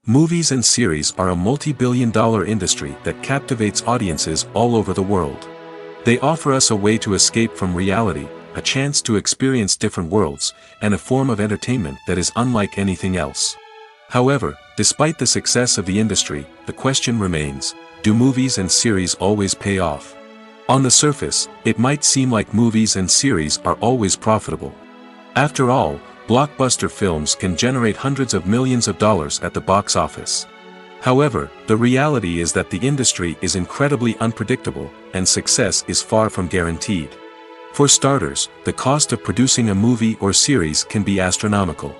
Movies and series are a multi-billion-dollar industry that captivates audiences all over the world. They offer us a way to escape from reality, a chance to experience different worlds, and a form of entertainment that is unlike anything else. However, despite the success of the industry, the question remains, do movies and series always pay off? On the surface, it might seem like movies and series are always profitable. After all, blockbuster films can generate hundreds of millions of dollars at the box office. However, the reality is that the industry is incredibly unpredictable, and success is far from guaranteed. For starters, the cost of producing a movie or series can be astronomical.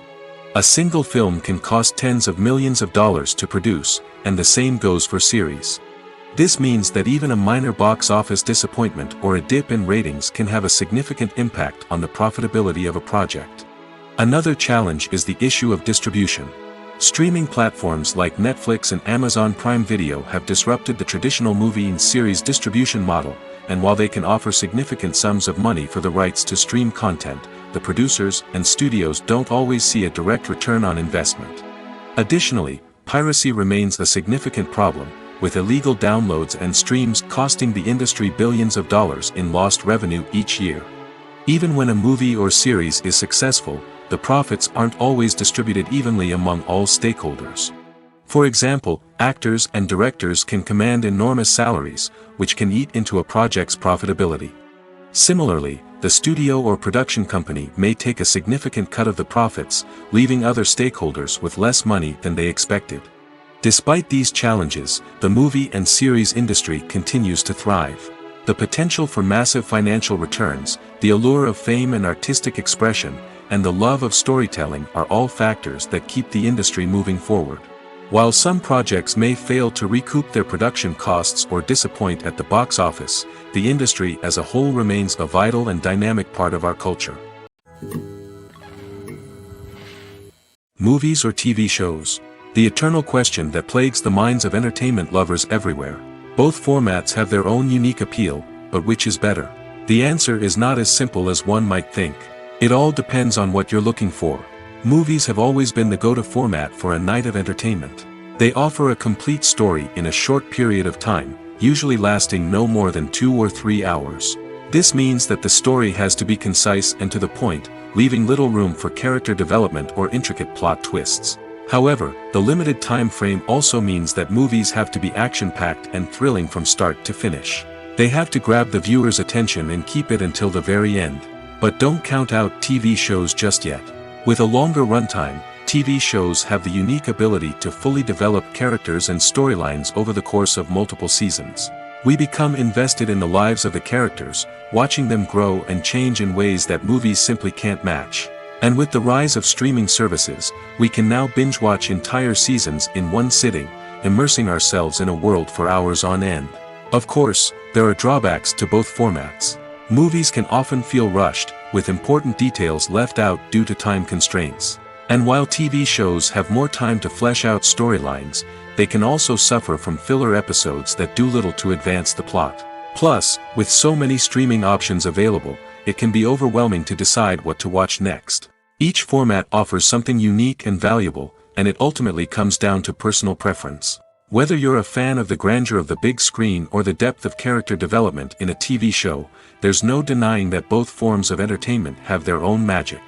A single film can cost tens of millions of dollars to produce, and the same goes for series. This means that even a minor box office disappointment or a dip in ratings can have a significant impact on the profitability of a project. Another challenge is the issue of distribution. Streaming platforms like Netflix and Amazon Prime Video have disrupted the traditional movie and series distribution model, and while they can offer significant sums of money for the rights to stream content, the producers and studios don't always see a direct return on investment. Additionally, piracy remains a significant problem, with illegal downloads and streams costing the industry billions of dollars in lost revenue each year. Even when a movie or series is successful, the profits aren't always distributed evenly among all stakeholders. For example, actors and directors can command enormous salaries, which can eat into a project's profitability. Similarly, the studio or production company may take a significant cut of the profits, leaving other stakeholders with less money than they expected. Despite these challenges, the movie and series industry continues to thrive. The potential for massive financial returns, the allure of fame and artistic expression, and the love of storytelling are all factors that keep the industry moving forward. While some projects may fail to recoup their production costs or disappoint at the box office, the industry as a whole remains a vital and dynamic part of our culture. Movies or TV shows? The eternal question that plagues the minds of entertainment lovers everywhere. Both formats have their own unique appeal, but which is better? The answer is not as simple as one might think. It all depends on what you're looking for. Movies have always been the go-to format for a night of entertainment. They offer a complete story in a short period of time, usually lasting no more than 2 or 3 hours. This means that the story has to be concise and to the point, leaving little room for character development or intricate plot twists. However, the limited time frame also means that movies have to be action-packed and thrilling from start to finish. They have to grab the viewer's attention and keep it until the very end. But don't count out TV shows just yet. With a longer runtime, TV shows have the unique ability to fully develop characters and storylines over the course of multiple seasons. We become invested in the lives of the characters, watching them grow and change in ways that movies simply can't match. And with the rise of streaming services, we can now binge-watch entire seasons in one sitting, immersing ourselves in a world for hours on end. Of course, there are drawbacks to both formats. Movies can often feel rushed, with important details left out due to time constraints. And while TV shows have more time to flesh out storylines, they can also suffer from filler episodes that do little to advance the plot. Plus, with so many streaming options available, it can be overwhelming to decide what to watch next. Each format offers something unique and valuable, and it ultimately comes down to personal preference. Whether you're a fan of the grandeur of the big screen or the depth of character development in a TV show, there's no denying that both forms of entertainment have their own magic.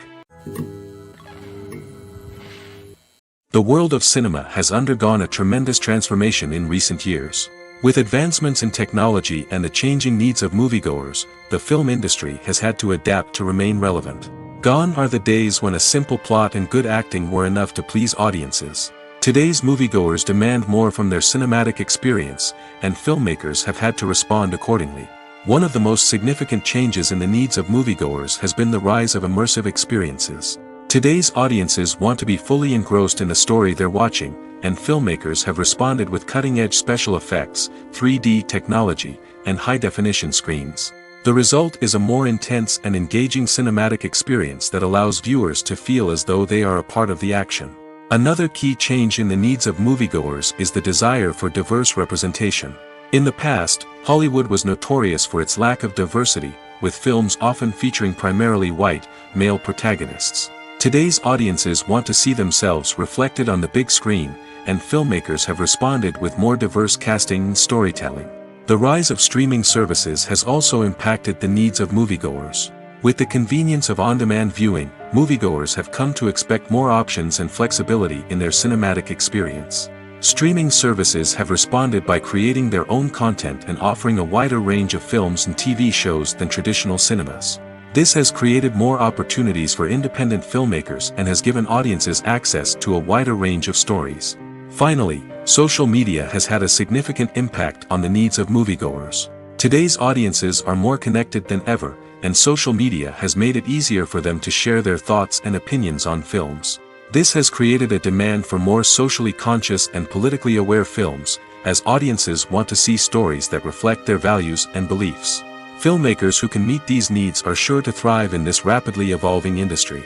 The world of cinema has undergone a tremendous transformation in recent years. With advancements in technology and the changing needs of moviegoers, the film industry has had to adapt to remain relevant. Gone are the days when a simple plot and good acting were enough to please audiences. Today's moviegoers demand more from their cinematic experience, and filmmakers have had to respond accordingly. One of the most significant changes in the needs of moviegoers has been the rise of immersive experiences. Today's audiences want to be fully engrossed in the story they're watching, and filmmakers have responded with cutting-edge special effects, 3D technology, and high-definition screens. The result is a more intense and engaging cinematic experience that allows viewers to feel as though they are a part of the action. Another key change in the needs of moviegoers is the desire for diverse representation. In the past, Hollywood was notorious for its lack of diversity, with films often featuring primarily white, male protagonists. Today's audiences want to see themselves reflected on the big screen, and filmmakers have responded with more diverse casting and storytelling. The rise of streaming services has also impacted the needs of moviegoers. With the convenience of on-demand viewing, moviegoers have come to expect more options and flexibility in their cinematic experience. Streaming services have responded by creating their own content and offering a wider range of films and TV shows than traditional cinemas. This has created more opportunities for independent filmmakers and has given audiences access to a wider range of stories. Finally, social media has had a significant impact on the needs of moviegoers. Today's audiences are more connected than ever, and social media has made it easier for them to share their thoughts and opinions on films. This has created a demand for more socially conscious and politically aware films, as audiences want to see stories that reflect their values and beliefs. Filmmakers who can meet these needs are sure to thrive in this rapidly evolving industry.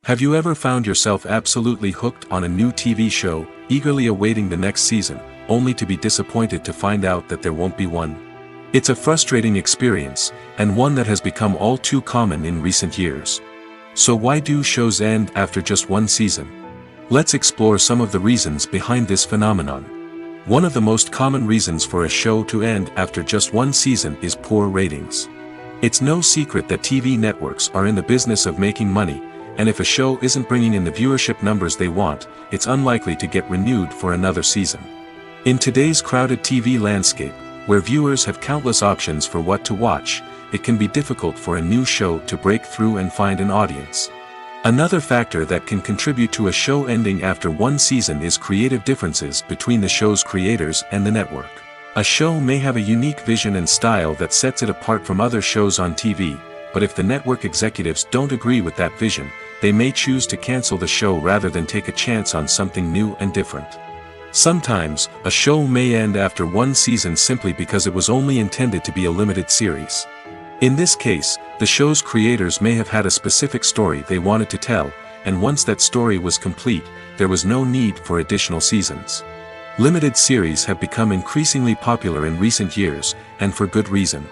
Have you ever found yourself absolutely hooked on a new TV show, eagerly awaiting the next season, only to be disappointed to find out that there won't be one? It's a frustrating experience, and one that has become all too common in recent years. So why do shows end after just one season? Let's explore some of the reasons behind this phenomenon. One of the most common reasons for a show to end after just one season is poor ratings. It's no secret that TV networks are in the business of making money, and if a show isn't bringing in the viewership numbers they want, it's unlikely to get renewed for another season. In today's crowded TV landscape, where viewers have countless options for what to watch, it can be difficult for a new show to break through and find an audience. Another factor that can contribute to a show ending after one season is creative differences between the show's creators and the network. A show may have a unique vision and style that sets it apart from other shows on TV, but if the network executives don't agree with that vision, they may choose to cancel the show rather than take a chance on something new and different. Sometimes, a show may end after one season simply because it was only intended to be a limited series. In this case, the show's creators may have had a specific story they wanted to tell, and once that story was complete, there was no need for additional seasons. Limited series have become increasingly popular in recent years, and for good reason.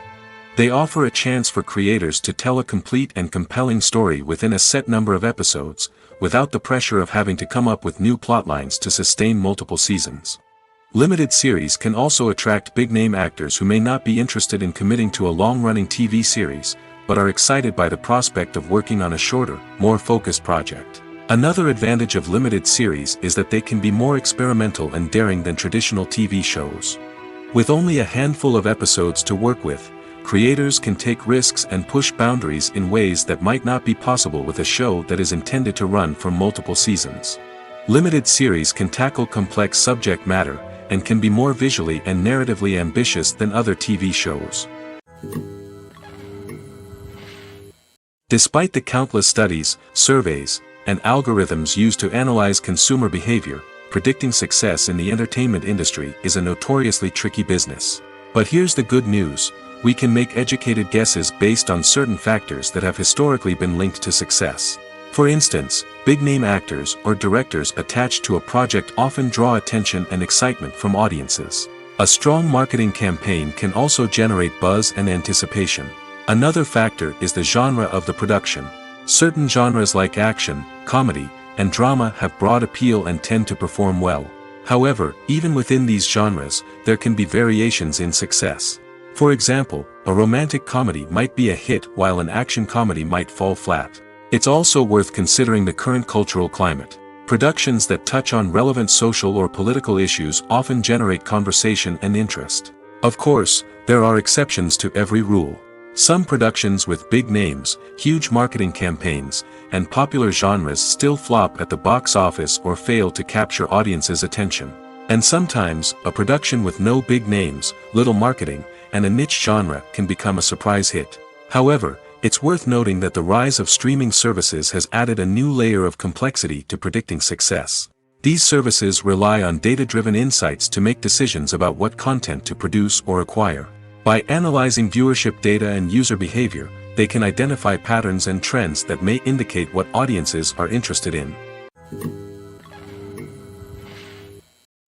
They offer a chance for creators to tell a complete and compelling story within a set number of episodes, without the pressure of having to come up with new plotlines to sustain multiple seasons. Limited series can also attract big-name actors who may not be interested in committing to a long-running TV series, but are excited by the prospect of working on a shorter, more focused project. Another advantage of limited series is that they can be more experimental and daring than traditional TV shows. With only a handful of episodes to work with, creators can take risks and push boundaries in ways that might not be possible with a show that is intended to run for multiple seasons. Limited series can tackle complex subject matter, and can be more visually and narratively ambitious than other TV shows. Despite the countless studies, surveys, and algorithms used to analyze consumer behavior, predicting success in the entertainment industry is a notoriously tricky business. But here's the good news: we can make educated guesses based on certain factors that have historically been linked to success. For instance, big-name actors or directors attached to a project often draw attention and excitement from audiences. A strong marketing campaign can also generate buzz and anticipation. Another factor is the genre of the production. Certain genres like action, comedy, and drama have broad appeal and tend to perform well. However, even within these genres, there can be variations in success. For example, a romantic comedy might be a hit while an action comedy might fall flat. It's also worth considering the current cultural climate. Productions that touch on relevant social or political issues often generate conversation and interest. Of course, there are exceptions to every rule. Some productions with big names, huge marketing campaigns, and popular genres still flop at the box office or fail to capture audiences' attention. And sometimes, a production with no big names, little marketing, and a niche genre can become a surprise hit. However, it's worth noting that the rise of streaming services has added a new layer of complexity to predicting success. These services rely on data-driven insights to make decisions about what content to produce or acquire. By analyzing viewership data and user behavior, they can identify patterns and trends that may indicate what audiences are interested in.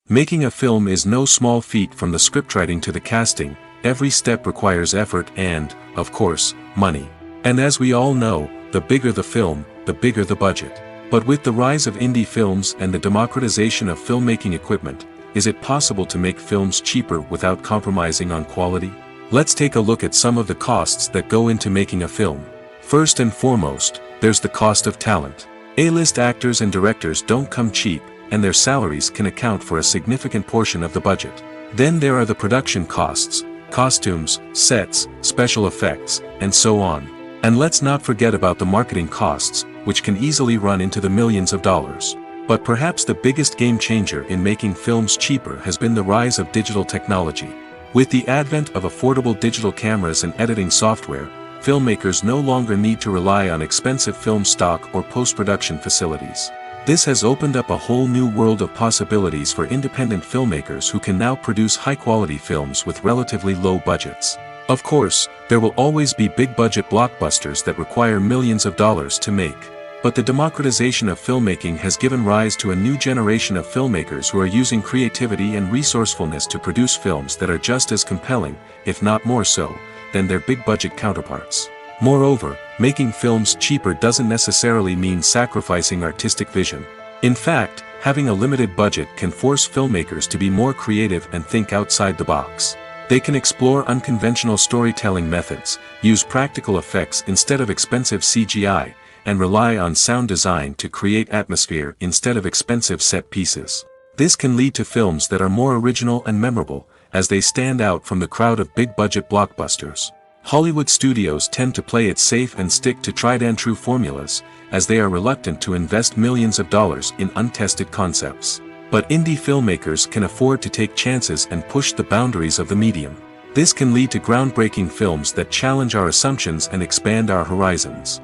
Making a film is no small feat. From the scriptwriting to the casting, every step requires effort and, of course, money. And as we all know, the bigger the film, the bigger the budget. But with the rise of indie films and the democratization of filmmaking equipment, is it possible to make films cheaper without compromising on quality? Let's take a look at some of the costs that go into making a film. First and foremost, there's the cost of talent. A-list actors and directors don't come cheap, and their salaries can account for a significant portion of the budget. Then there are the production costs, costumes, sets, special effects, and so on. And let's not forget about the marketing costs, which can easily run into the millions of dollars. But perhaps the biggest game changer in making films cheaper has been the rise of digital technology. With the advent of affordable digital cameras and editing software, filmmakers no longer need to rely on expensive film stock or post-production facilities. This has opened up a whole new world of possibilities for independent filmmakers who can now produce high-quality films with relatively low budgets. Of course, there will always be big-budget blockbusters that require millions of dollars to make. But the democratization of filmmaking has given rise to a new generation of filmmakers who are using creativity and resourcefulness to produce films that are just as compelling, if not more so, than their big-budget counterparts. Moreover, making films cheaper doesn't necessarily mean sacrificing artistic vision. In fact, having a limited budget can force filmmakers to be more creative and think outside the box. They can explore unconventional storytelling methods, use practical effects instead of expensive CGI, and rely on sound design to create atmosphere instead of expensive set pieces. This can lead to films that are more original and memorable, as they stand out from the crowd of big-budget blockbusters. Hollywood studios tend to play it safe and stick to tried-and-true formulas, as they are reluctant to invest millions of dollars in untested concepts. But indie filmmakers can afford to take chances and push the boundaries of the medium. This can lead to groundbreaking films that challenge our assumptions and expand our horizons.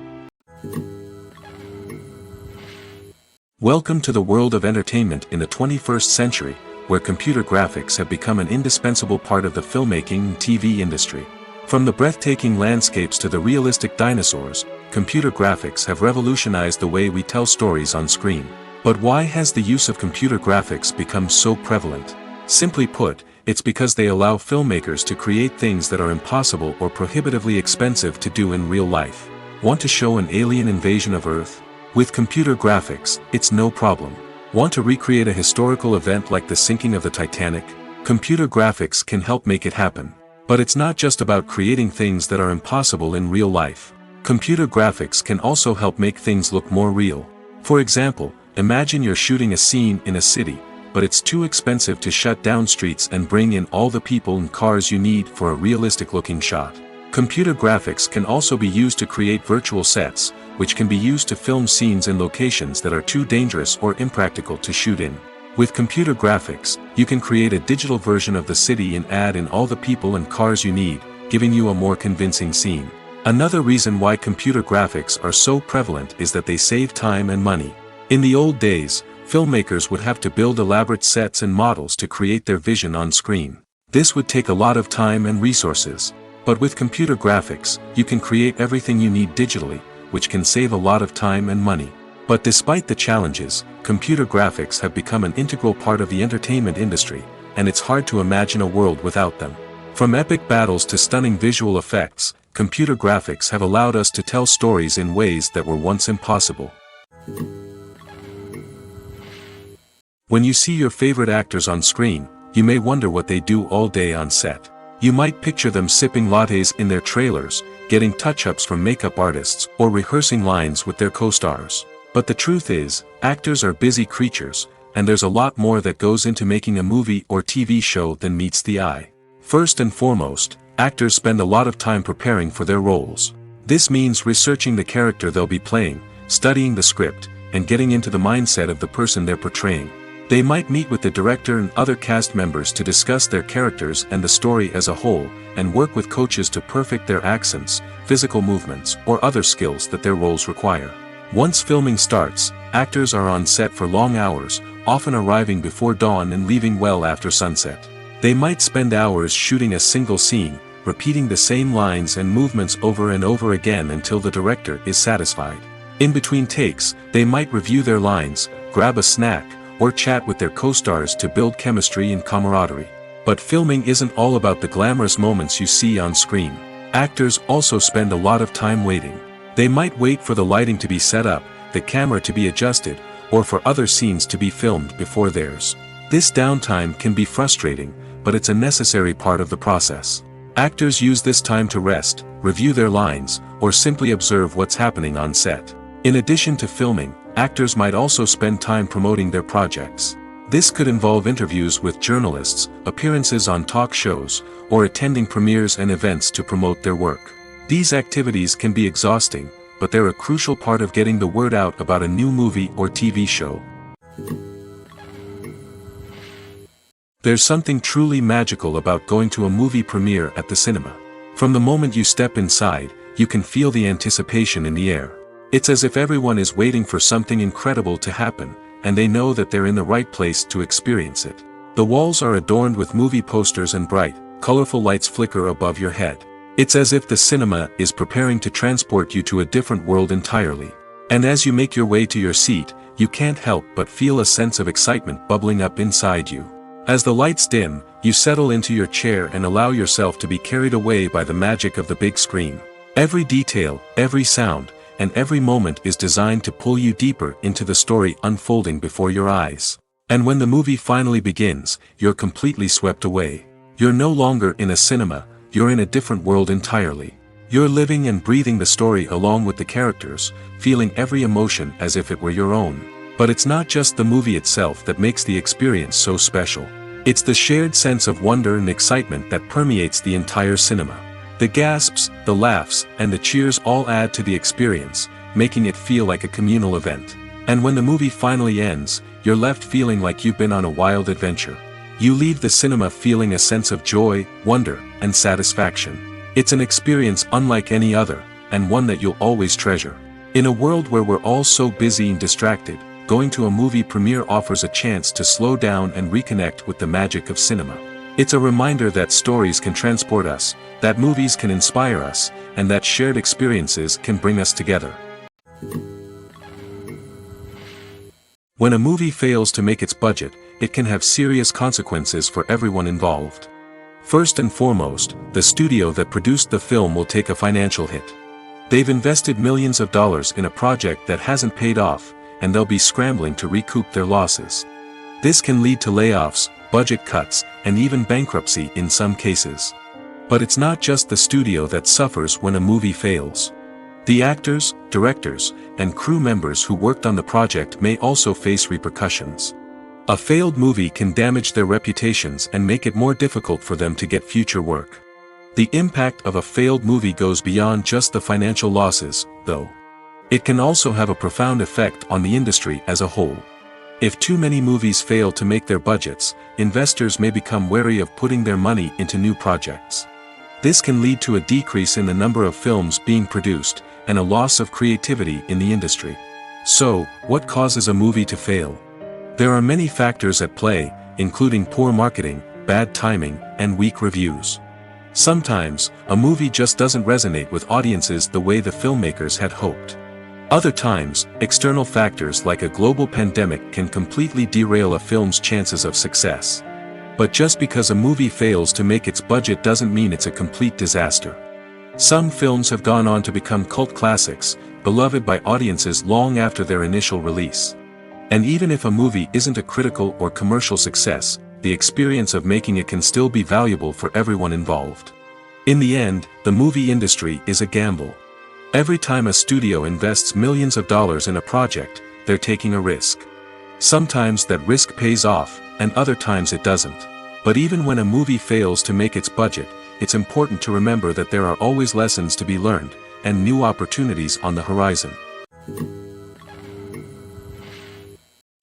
Welcome to the world of entertainment in the 21st century, where computer graphics have become an indispensable part of the filmmaking and TV industry. From the breathtaking landscapes to the realistic dinosaurs, computer graphics have revolutionized the way we tell stories on screen. But why has the use of computer graphics become so prevalent? Simply put, it's because they allow filmmakers to create things that are impossible or prohibitively expensive to do in real life. Want to show an alien invasion of Earth? With computer graphics, it's no problem. Want to recreate a historical event like the sinking of the Titanic? Computer graphics can help make it happen. But it's not just about creating things that are impossible in real life. Computer graphics can also help make things look more real. For example, imagine you're shooting a scene in a city, but it's too expensive to shut down streets and bring in all the people and cars you need for a realistic-looking shot. Computer graphics can also be used to create virtual sets, which can be used to film scenes in locations that are too dangerous or impractical to shoot in. With computer graphics, you can create a digital version of the city and add in all the people and cars you need, giving you a more convincing scene. Another reason why computer graphics are so prevalent is that they save time and money. In the old days, filmmakers would have to build elaborate sets and models to create their vision on screen. This would take a lot of time and resources. But with computer graphics, you can create everything you need digitally, which can save a lot of time and money. But despite the challenges, computer graphics have become an integral part of the entertainment industry, and it's hard to imagine a world without them. From epic battles to stunning visual effects, computer graphics have allowed us to tell stories in ways that were once impossible. When you see your favorite actors on screen, you may wonder what they do all day on set. You might picture them sipping lattes in their trailers, getting touch-ups from makeup artists, or rehearsing lines with their co-stars. But the truth is, actors are busy creatures, and there's a lot more that goes into making a movie or TV show than meets the eye. First and foremost, actors spend a lot of time preparing for their roles. This means researching the character they'll be playing, studying the script, and getting into the mindset of the person they're portraying. They might meet with the director and other cast members to discuss their characters and the story as a whole, and work with coaches to perfect their accents, physical movements, or other skills that their roles require. Once filming starts, actors are on set for long hours, often arriving before dawn and leaving well after sunset. They might spend hours shooting a single scene, repeating the same lines and movements over and over again until the director is satisfied. In between takes, they might review their lines, grab a snack, or chat with their co-stars to build chemistry and camaraderie. But filming isn't all about the glamorous moments you see on screen. Actors also spend a lot of time waiting. They might wait for the lighting to be set up, the camera to be adjusted, or for other scenes to be filmed before theirs. This downtime can be frustrating, but it's a necessary part of the process. Actors use this time to rest, review their lines, or simply observe what's happening on set. In addition to filming, actors might also spend time promoting their projects. This could involve interviews with journalists, appearances on talk shows, or attending premieres and events to promote their work. These activities can be exhausting, but they're a crucial part of getting the word out about a new movie or TV show. There's something truly magical about going to a movie premiere at the cinema. From the moment you step inside, you can feel the anticipation in the air. It's as if everyone is waiting for something incredible to happen, and they know that they're in the right place to experience it. The walls are adorned with movie posters and bright, colorful lights flicker above your head. It's as if the cinema is preparing to transport you to a different world entirely. And as you make your way to your seat, you can't help but feel a sense of excitement bubbling up inside you. As the lights dim, you settle into your chair and allow yourself to be carried away by the magic of the big screen. Every detail, every sound, and every moment is designed to pull you deeper into the story unfolding before your eyes. And when the movie finally begins, you're completely swept away. You're no longer in a cinema, you're in a different world entirely. You're living and breathing the story along with the characters, feeling every emotion as if it were your own. But it's not just the movie itself that makes the experience so special. It's the shared sense of wonder and excitement that permeates the entire cinema. The gasps, the laughs, and the cheers all add to the experience, making it feel like a communal event. And when the movie finally ends, you're left feeling like you've been on a wild adventure. You leave the cinema feeling a sense of joy, wonder, and satisfaction. It's an experience unlike any other, and one that you'll always treasure. In a world where we're all so busy and distracted, going to a movie premiere offers a chance to slow down and reconnect with the magic of cinema. It's a reminder that stories can transport us, that movies can inspire us, and that shared experiences can bring us together. When a movie fails to make its budget, it can have serious consequences for everyone involved. First and foremost, the studio that produced the film will take a financial hit. They've invested millions of dollars in a project that hasn't paid off, and they'll be scrambling to recoup their losses. This can lead to layoffs, budget cuts, and even bankruptcy in some cases. But it's not just the studio that suffers when a movie fails. The actors, directors, and crew members who worked on the project may also face repercussions. A failed movie can damage their reputations and make it more difficult for them to get future work. The impact of a failed movie goes beyond just the financial losses, though. It can also have a profound effect on the industry as a whole. If too many movies fail to make their budgets, investors may become wary of putting their money into new projects. This can lead to a decrease in the number of films being produced, and a loss of creativity in the industry. So, what causes a movie to fail? There are many factors at play, including poor marketing, bad timing, and weak reviews. Sometimes, a movie just doesn't resonate with audiences the way the filmmakers had hoped. Other times, external factors like a global pandemic can completely derail a film's chances of success. But just because a movie fails to make its budget doesn't mean it's a complete disaster. Some films have gone on to become cult classics, beloved by audiences long after their initial release. And even if a movie isn't a critical or commercial success, the experience of making it can still be valuable for everyone involved. In the end, the movie industry is a gamble. Every time a studio invests millions of dollars in a project, they're taking a risk. Sometimes that risk pays off, and other times it doesn't. But even when a movie fails to make its budget, it's important to remember that there are always lessons to be learned, and new opportunities on the horizon.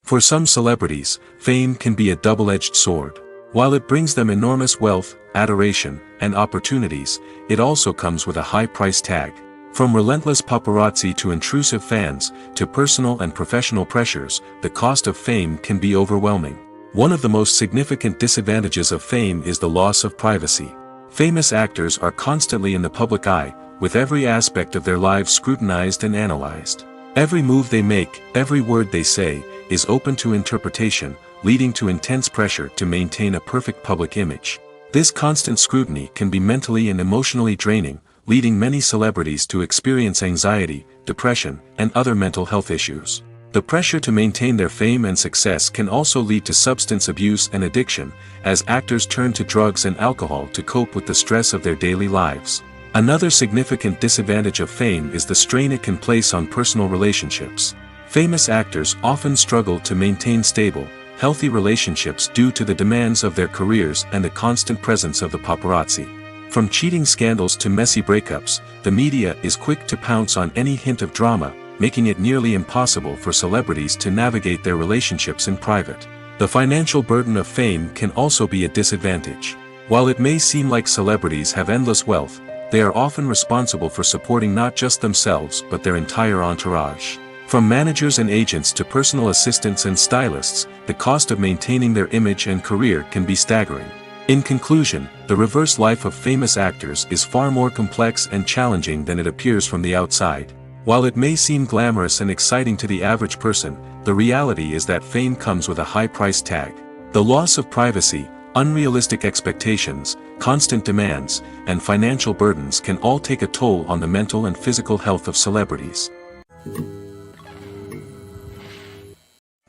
For some celebrities, fame can be a double-edged sword. While it brings them enormous wealth, adoration, and opportunities, it also comes with a high price tag. From relentless paparazzi to intrusive fans, to personal and professional pressures, the cost of fame can be overwhelming. One of the most significant disadvantages of fame is the loss of privacy. Famous actors are constantly in the public eye, with every aspect of their lives scrutinized and analyzed. Every move they make, every word they say, is open to interpretation, leading to intense pressure to maintain a perfect public image. This constant scrutiny can be mentally and emotionally draining, leading many celebrities to experience anxiety, depression, and other mental health issues. The pressure to maintain their fame and success can also lead to substance abuse and addiction, as actors turn to drugs and alcohol to cope with the stress of their daily lives. Another significant disadvantage of fame is the strain it can place on personal relationships. Famous actors often struggle to maintain stable, healthy relationships due to the demands of their careers and the constant presence of the paparazzi. From cheating scandals to messy breakups, the media is quick to pounce on any hint of drama, making it nearly impossible for celebrities to navigate their relationships in private. The financial burden of fame can also be a disadvantage. While it may seem like celebrities have endless wealth, they are often responsible for supporting not just themselves but their entire entourage. From managers and agents to personal assistants and stylists, the cost of maintaining their image and career can be staggering. In conclusion, the reverse life of famous actors is far more complex and challenging than it appears from the outside. While it may seem glamorous and exciting to the average person, the reality is that fame comes with a high price tag. The loss of privacy, unrealistic expectations, constant demands, and financial burdens can all take a toll on the mental and physical health of celebrities.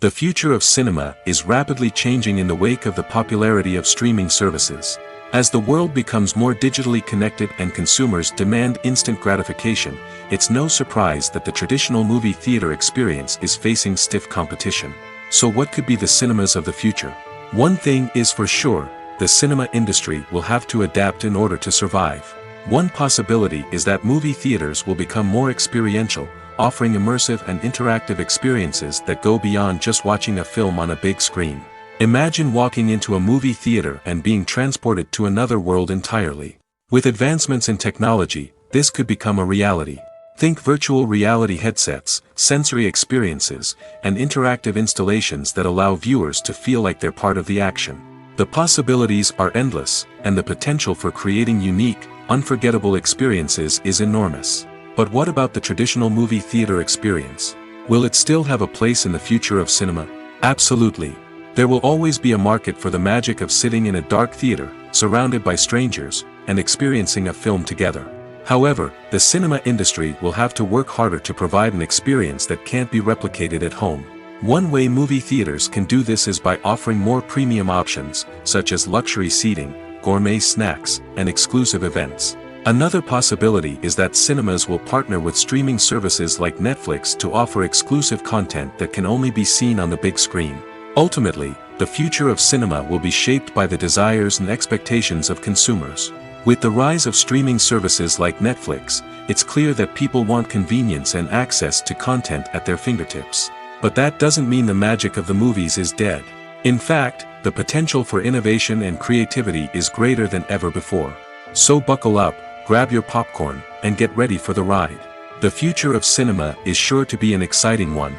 The future of cinema is rapidly changing in the wake of the popularity of streaming services. As the world becomes more digitally connected and consumers demand instant gratification, it's no surprise that the traditional movie theater experience is facing stiff competition. So what could be the cinemas of the future? One thing is for sure, the cinema industry will have to adapt in order to survive. One possibility is that movie theaters will become more experiential, offering immersive and interactive experiences that go beyond just watching a film on a big screen. Imagine walking into a movie theater and being transported to another world entirely. With advancements in technology, this could become a reality. Think virtual reality headsets, sensory experiences, and interactive installations that allow viewers to feel like they're part of the action. The possibilities are endless, and the potential for creating unique, unforgettable experiences is enormous. But what about the traditional movie theater experience? Will it still have a place in the future of cinema? Absolutely. There will always be a market for the magic of sitting in a dark theater, surrounded by strangers, and experiencing a film together. However, the cinema industry will have to work harder to provide an experience that can't be replicated at home. One way movie theaters can do this is by offering more premium options, such as luxury seating, gourmet snacks, and exclusive events. Another possibility is that cinemas will partner with streaming services like Netflix to offer exclusive content that can only be seen on the big screen. Ultimately, the future of cinema will be shaped by the desires and expectations of consumers. With the rise of streaming services like Netflix, it's clear that people want convenience and access to content at their fingertips. But that doesn't mean the magic of the movies is dead. In fact, the potential for innovation and creativity is greater than ever before. So buckle up, grab your popcorn, and get ready for the ride. The future of cinema is sure to be an exciting one.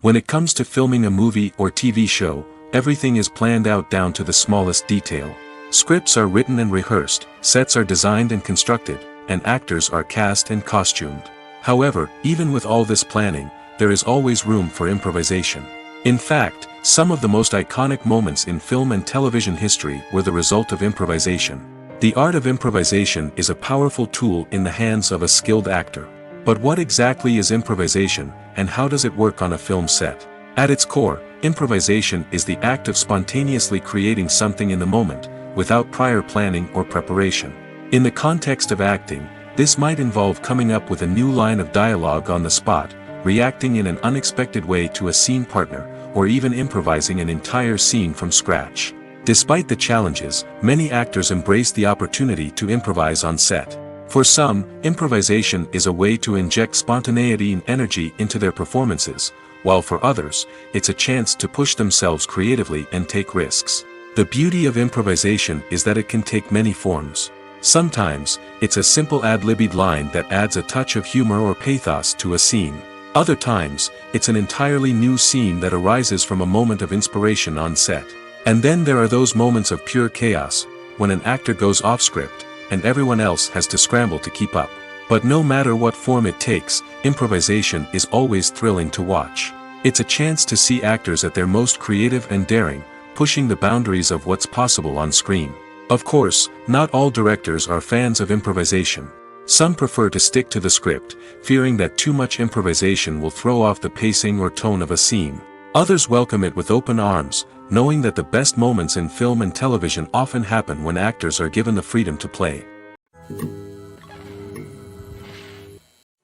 When it comes to filming a movie or TV show, everything is planned out down to the smallest detail. Scripts are written and rehearsed, sets are designed and constructed, and actors are cast and costumed. However, even with all this planning, there is always room for improvisation. In fact, some of the most iconic moments in film and television history were the result of improvisation. The art of improvisation is a powerful tool in the hands of a skilled actor. But what exactly is improvisation, and how does it work on a film set? At its core, improvisation is the act of spontaneously creating something in the moment, without prior planning or preparation. In the context of acting, this might involve coming up with a new line of dialogue on the spot, reacting in an unexpected way to a scene partner, or even improvising an entire scene from scratch. Despite the challenges, many actors embrace the opportunity to improvise on set. For some, improvisation is a way to inject spontaneity and energy into their performances, while for others, it's a chance to push themselves creatively and take risks. The beauty of improvisation is that it can take many forms. Sometimes, it's a simple ad-libbed line that adds a touch of humor or pathos to a scene. Other times, it's an entirely new scene that arises from a moment of inspiration on set. And then there are those moments of pure chaos, when an actor goes off script, and everyone else has to scramble to keep up. But no matter what form it takes, improvisation is always thrilling to watch. It's a chance to see actors at their most creative and daring, pushing the boundaries of what's possible on screen. Of course, not all directors are fans of improvisation. Some prefer to stick to the script, fearing that too much improvisation will throw off the pacing or tone of a scene. Others welcome it with open arms, knowing that the best moments in film and television often happen when actors are given the freedom to play.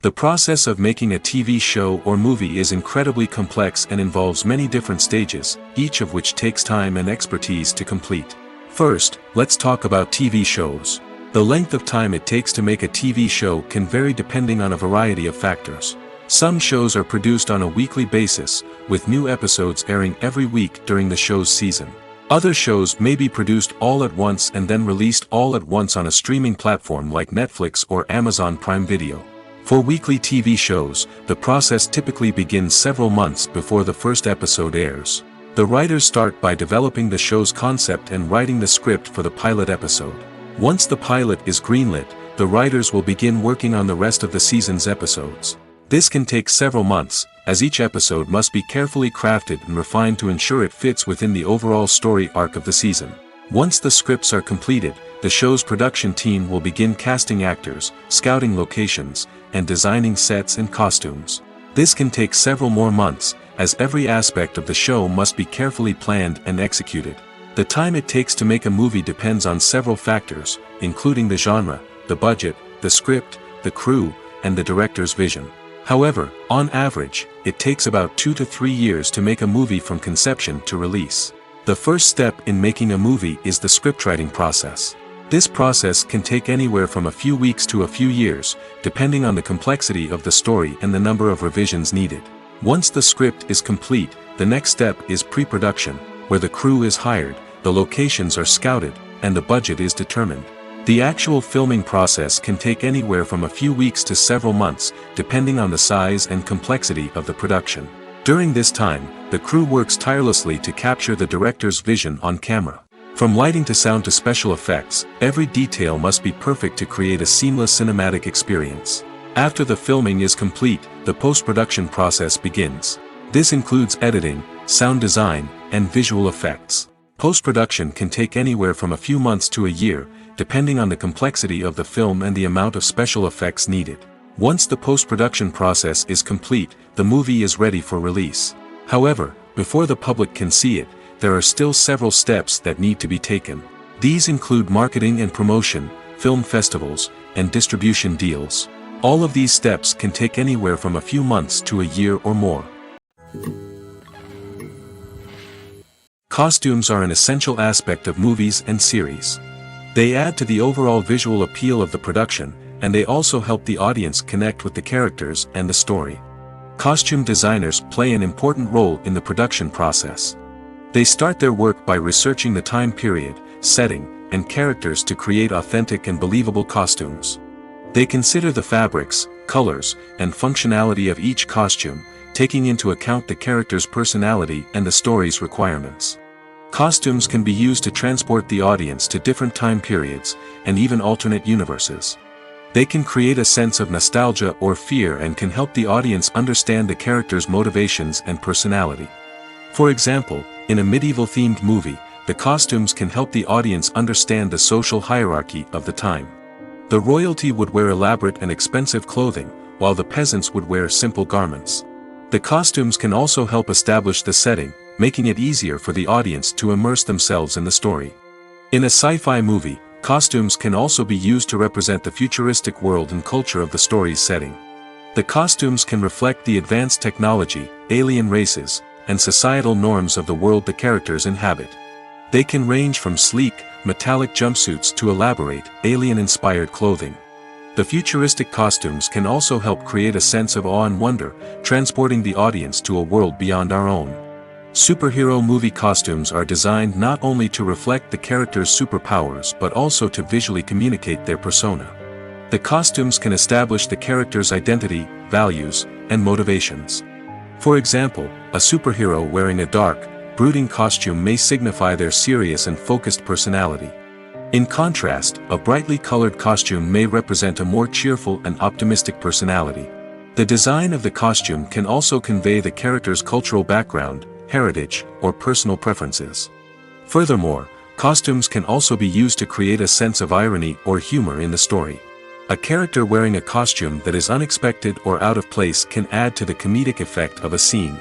The process of making a TV show or movie is incredibly complex and involves many different stages, each of which takes time and expertise to complete. First, let's talk about TV shows. The length of time it takes to make a TV show can vary depending on a variety of factors. Some shows are produced on a weekly basis, with new episodes airing every week during the show's season. Other shows may be produced all at once and then released all at once on a streaming platform like Netflix or Amazon Prime Video. For weekly TV shows, the process typically begins several months before the first episode airs. The writers start by developing the show's concept and writing the script for the pilot episode. Once the pilot is greenlit, the writers will begin working on the rest of the season's episodes. This can take several months, as each episode must be carefully crafted and refined to ensure it fits within the overall story arc of the season. Once the scripts are completed, the show's production team will begin casting actors, scouting locations, and designing sets and costumes. This can take several more months, as every aspect of the show must be carefully planned and executed. The time it takes to make a movie depends on several factors, including the genre, the budget, the script, the crew, and the director's vision. However, on average, it takes about 2 to 3 years to make a movie from conception to release. The first step in making a movie is the scriptwriting process. This process can take anywhere from a few weeks to a few years, depending on the complexity of the story and the number of revisions needed. Once the script is complete, the next step is pre-production, where the crew is hired, the locations are scouted, and the budget is determined. The actual filming process can take anywhere from a few weeks to several months, depending on the size and complexity of the production. During this time, the crew works tirelessly to capture the director's vision on camera. From lighting to sound to special effects, every detail must be perfect to create a seamless cinematic experience. After the filming is complete, the post-production process begins. This includes editing, sound design, and visual effects. Post-production can take anywhere from a few months to a year, depending on the complexity of the film and the amount of special effects needed. Once the post-production process is complete, the movie is ready for release. However, before the public can see it, there are still several steps that need to be taken. These include marketing and promotion, film festivals, and distribution deals. All of these steps can take anywhere from a few months to a year or more. Costumes are an essential aspect of movies and series. They add to the overall visual appeal of the production, and they also help the audience connect with the characters and the story. Costume designers play an important role in the production process. They start their work by researching the time period, setting, and characters to create authentic and believable costumes. They consider the fabrics, colors, and functionality of each costume, taking into account the character's personality and the story's requirements. Costumes can be used to transport the audience to different time periods, and even alternate universes. They can create a sense of nostalgia or fear and can help the audience understand the character's motivations and personality. For example, in a medieval-themed movie, the costumes can help the audience understand the social hierarchy of the time. The royalty would wear elaborate and expensive clothing, while the peasants would wear simple garments. The costumes can also help establish the setting, making it easier for the audience to immerse themselves in the story. In a sci-fi movie, costumes can also be used to represent the futuristic world and culture of the story's setting. The costumes can reflect the advanced technology, alien races, and societal norms of the world the characters inhabit. They can range from sleek, metallic jumpsuits to elaborate, alien-inspired clothing. The futuristic costumes can also help create a sense of awe and wonder, transporting the audience to a world beyond our own. Superhero movie costumes are designed not only to reflect the character's superpowers but also to visually communicate their persona. The costumes can establish the character's identity, values, and motivations. For example, a superhero wearing a dark, brooding costume may signify their serious and focused personality. In contrast, a brightly colored costume may represent a more cheerful and optimistic personality. The design of the costume can also convey the character's cultural background, heritage, or personal preferences. Furthermore, costumes can also be used to create a sense of irony or humor in the story. A character wearing a costume that is unexpected or out of place can add to the comedic effect of a scene.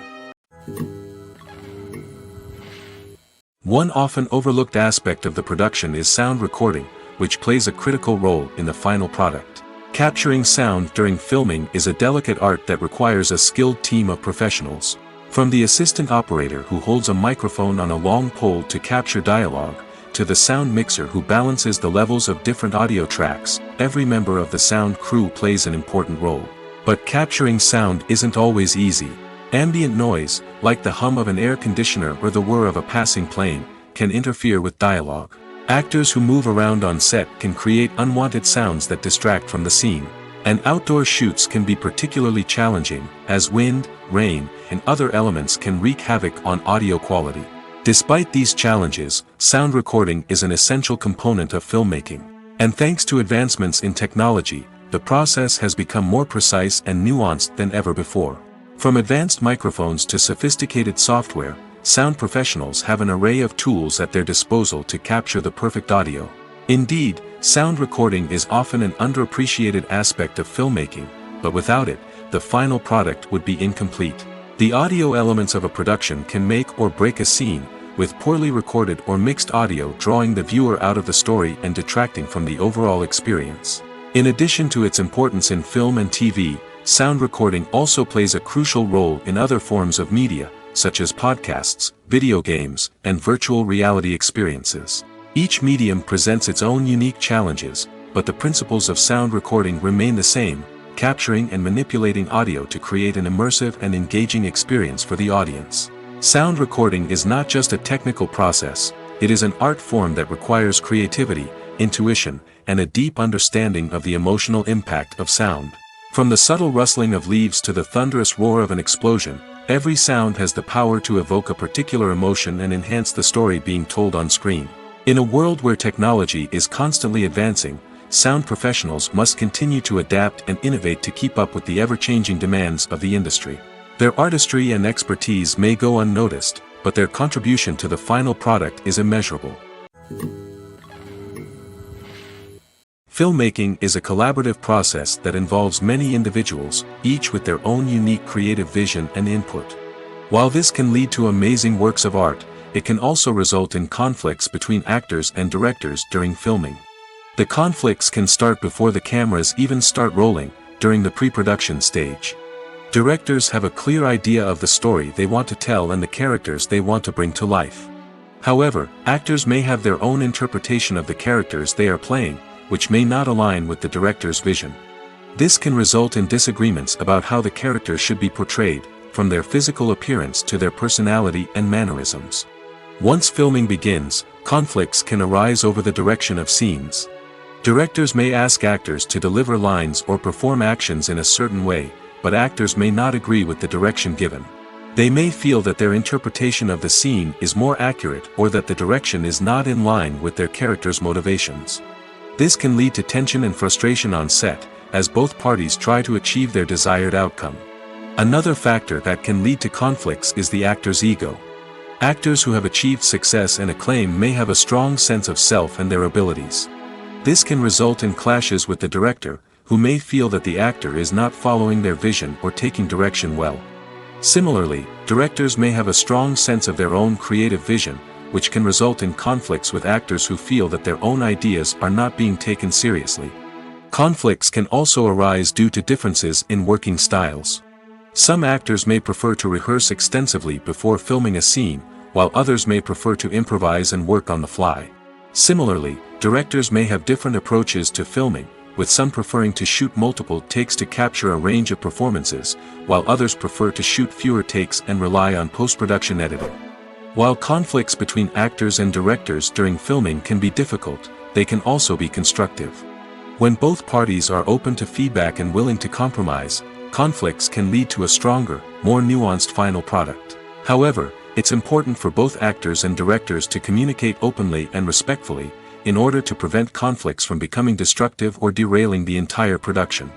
One often overlooked aspect of the production is sound recording, which plays a critical role in the final product. Capturing sound during filming is a delicate art that requires a skilled team of professionals. From the assistant operator who holds a microphone on a long pole to capture dialogue, to the sound mixer who balances the levels of different audio tracks, every member of the sound crew plays an important role. But capturing sound isn't always easy. Ambient noise, like the hum of an air conditioner or the whir of a passing plane, can interfere with dialogue. Actors who move around on set can create unwanted sounds that distract from the scene. And outdoor shoots can be particularly challenging, as wind, rain, and other elements can wreak havoc on audio quality. Despite these challenges, sound recording is an essential component of filmmaking. And thanks to advancements in technology, the process has become more precise and nuanced than ever before. From advanced microphones to sophisticated software, sound professionals have an array of tools at their disposal to capture the perfect audio. Indeed, sound recording is often an underappreciated aspect of filmmaking, but without it, the final product would be incomplete. The audio elements of a production can make or break a scene, with poorly recorded or mixed audio drawing the viewer out of the story and detracting from the overall experience. In addition to its importance in film and TV, sound recording also plays a crucial role in other forms of media, such as podcasts, video games, and virtual reality experiences. Each medium presents its own unique challenges, but the principles of sound recording remain the same, capturing and manipulating audio to create an immersive and engaging experience for the audience. Sound recording is not just a technical process, it is an art form that requires creativity, intuition, and a deep understanding of the emotional impact of sound. From the subtle rustling of leaves to the thunderous roar of an explosion, every sound has the power to evoke a particular emotion and enhance the story being told on screen. In a world where technology is constantly advancing, sound professionals must continue to adapt and innovate to keep up with the ever-changing demands of the industry. Their artistry and expertise may go unnoticed, but their contribution to the final product is immeasurable. Filmmaking is a collaborative process that involves many individuals, each with their own unique creative vision and input. While this can lead to amazing works of art, it can also result in conflicts between actors and directors during filming. The conflicts can start before the cameras even start rolling, during the pre-production stage. Directors have a clear idea of the story they want to tell and the characters they want to bring to life. However, actors may have their own interpretation of the characters they are playing, which may not align with the director's vision. This can result in disagreements about how the characters should be portrayed, from their physical appearance to their personality and mannerisms. Once filming begins, conflicts can arise over the direction of scenes. Directors may ask actors to deliver lines or perform actions in a certain way, but actors may not agree with the direction given. They may feel that their interpretation of the scene is more accurate or that the direction is not in line with their character's motivations. This can lead to tension and frustration on set, as both parties try to achieve their desired outcome. Another factor that can lead to conflicts is the actor's ego. Actors who have achieved success and acclaim may have a strong sense of self and their abilities. This can result in clashes with the director, who may feel that the actor is not following their vision or taking direction well. Similarly, directors may have a strong sense of their own creative vision, which can result in conflicts with actors who feel that their own ideas are not being taken seriously. Conflicts can also arise due to differences in working styles. Some actors may prefer to rehearse extensively before filming a scene, while others may prefer to improvise and work on the fly. Similarly, directors may have different approaches to filming, with some preferring to shoot multiple takes to capture a range of performances, while others prefer to shoot fewer takes and rely on post-production editing. While conflicts between actors and directors during filming can be difficult, they can also be constructive. When both parties are open to feedback and willing to compromise, conflicts can lead to a stronger, more nuanced final product. However, it's important for both actors and directors to communicate openly and respectfully, in order to prevent conflicts from becoming destructive or derailing the entire production.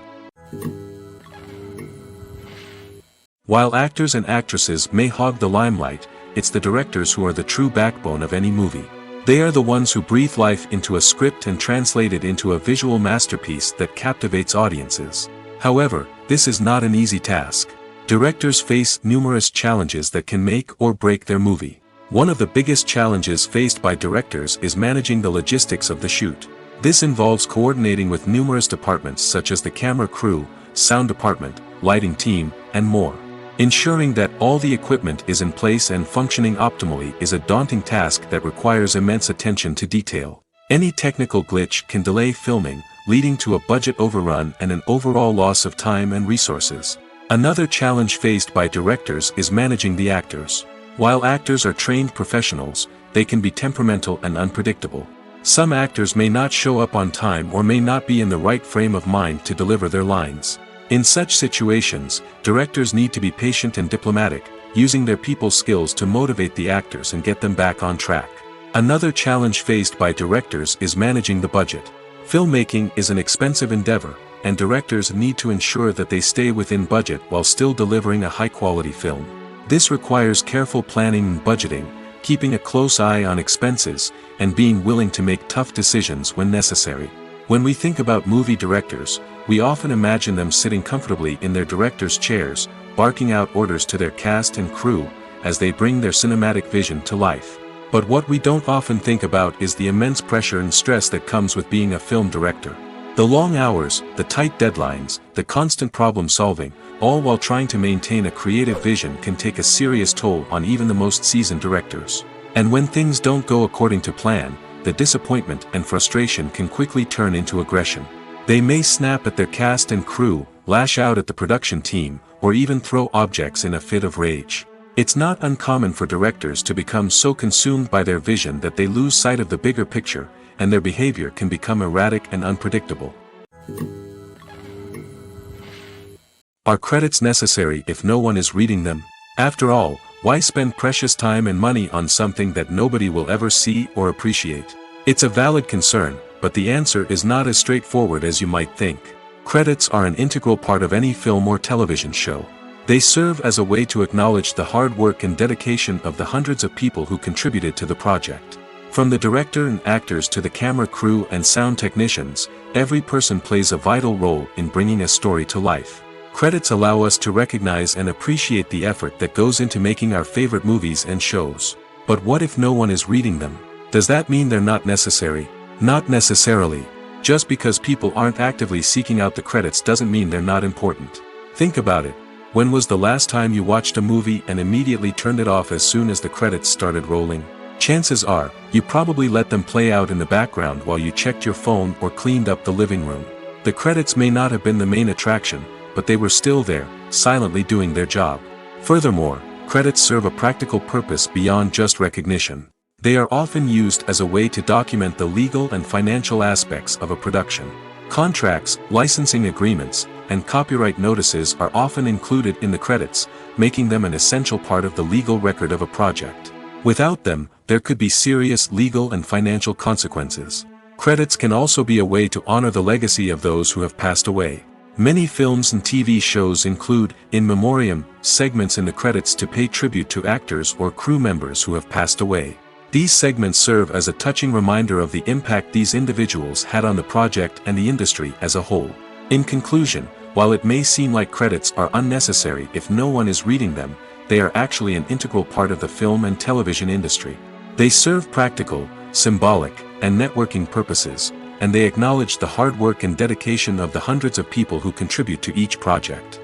While actors and actresses may hog the limelight, it's the directors who are the true backbone of any movie. They are the ones who breathe life into a script and translate it into a visual masterpiece that captivates audiences. However, this is not an easy task. Directors face numerous challenges that can make or break their movie. One of the biggest challenges faced by directors is managing the logistics of the shoot. This involves coordinating with numerous departments such as the camera crew, sound department, lighting team, and more. Ensuring that all the equipment is in place and functioning optimally is a daunting task that requires immense attention to detail. Any technical glitch can delay filming, leading to a budget overrun and an overall loss of time and resources. Another challenge faced by directors is managing the actors. While actors are trained professionals, they can be temperamental and unpredictable. Some actors may not show up on time or may not be in the right frame of mind to deliver their lines. In such situations, directors need to be patient and diplomatic, using their people skills to motivate the actors and get them back on track. Another challenge faced by directors is managing the budget. Filmmaking is an expensive endeavor, and directors need to ensure that they stay within budget while still delivering a high-quality film. This requires careful planning and budgeting, keeping a close eye on expenses, and being willing to make tough decisions when necessary. When we think about movie directors, we often imagine them sitting comfortably in their director's chairs, barking out orders to their cast and crew, as they bring their cinematic vision to life. But what we don't often think about is the immense pressure and stress that comes with being a film director. The long hours, the tight deadlines, the constant problem solving, all while trying to maintain a creative vision can take a serious toll on even the most seasoned directors. And when things don't go according to plan, the disappointment and frustration can quickly turn into aggression. They may snap at their cast and crew, lash out at the production team, or even throw objects in a fit of rage. It's not uncommon for directors to become so consumed by their vision that they lose sight of the bigger picture, and their behavior can become erratic and unpredictable. Are credits necessary if no one is reading them? After all, why spend precious time and money on something that nobody will ever see or appreciate? It's a valid concern, but the answer is not as straightforward as you might think. Credits are an integral part of any film or television show. They serve as a way to acknowledge the hard work and dedication of the hundreds of people who contributed to the project. From the director and actors to the camera crew and sound technicians, every person plays a vital role in bringing a story to life. Credits allow us to recognize and appreciate the effort that goes into making our favorite movies and shows. But what if no one is reading them? Does that mean they're not necessary? Not necessarily. Just because people aren't actively seeking out the credits doesn't mean they're not important. Think about it. When was the last time you watched a movie and immediately turned it off as soon as the credits started rolling? Chances are, you probably let them play out in the background while you checked your phone or cleaned up the living room. The credits may not have been the main attraction, but they were still there, silently doing their job. Furthermore, credits serve a practical purpose beyond just recognition. They are often used as a way to document the legal and financial aspects of a production. Contracts, licensing agreements, and copyright notices are often included in the credits, making them an essential part of the legal record of a project. Without them, there could be serious legal and financial consequences. Credits can also be a way to honor the legacy of those who have passed away. Many films and TV shows include, in memoriam, segments in the credits to pay tribute to actors or crew members who have passed away. These segments serve as a touching reminder of the impact these individuals had on the project and the industry as a whole. In conclusion, while it may seem like credits are unnecessary if no one is reading them, they are actually an integral part of the film and television industry. They serve practical, symbolic, and networking purposes, and they acknowledge the hard work and dedication of the hundreds of people who contribute to each project.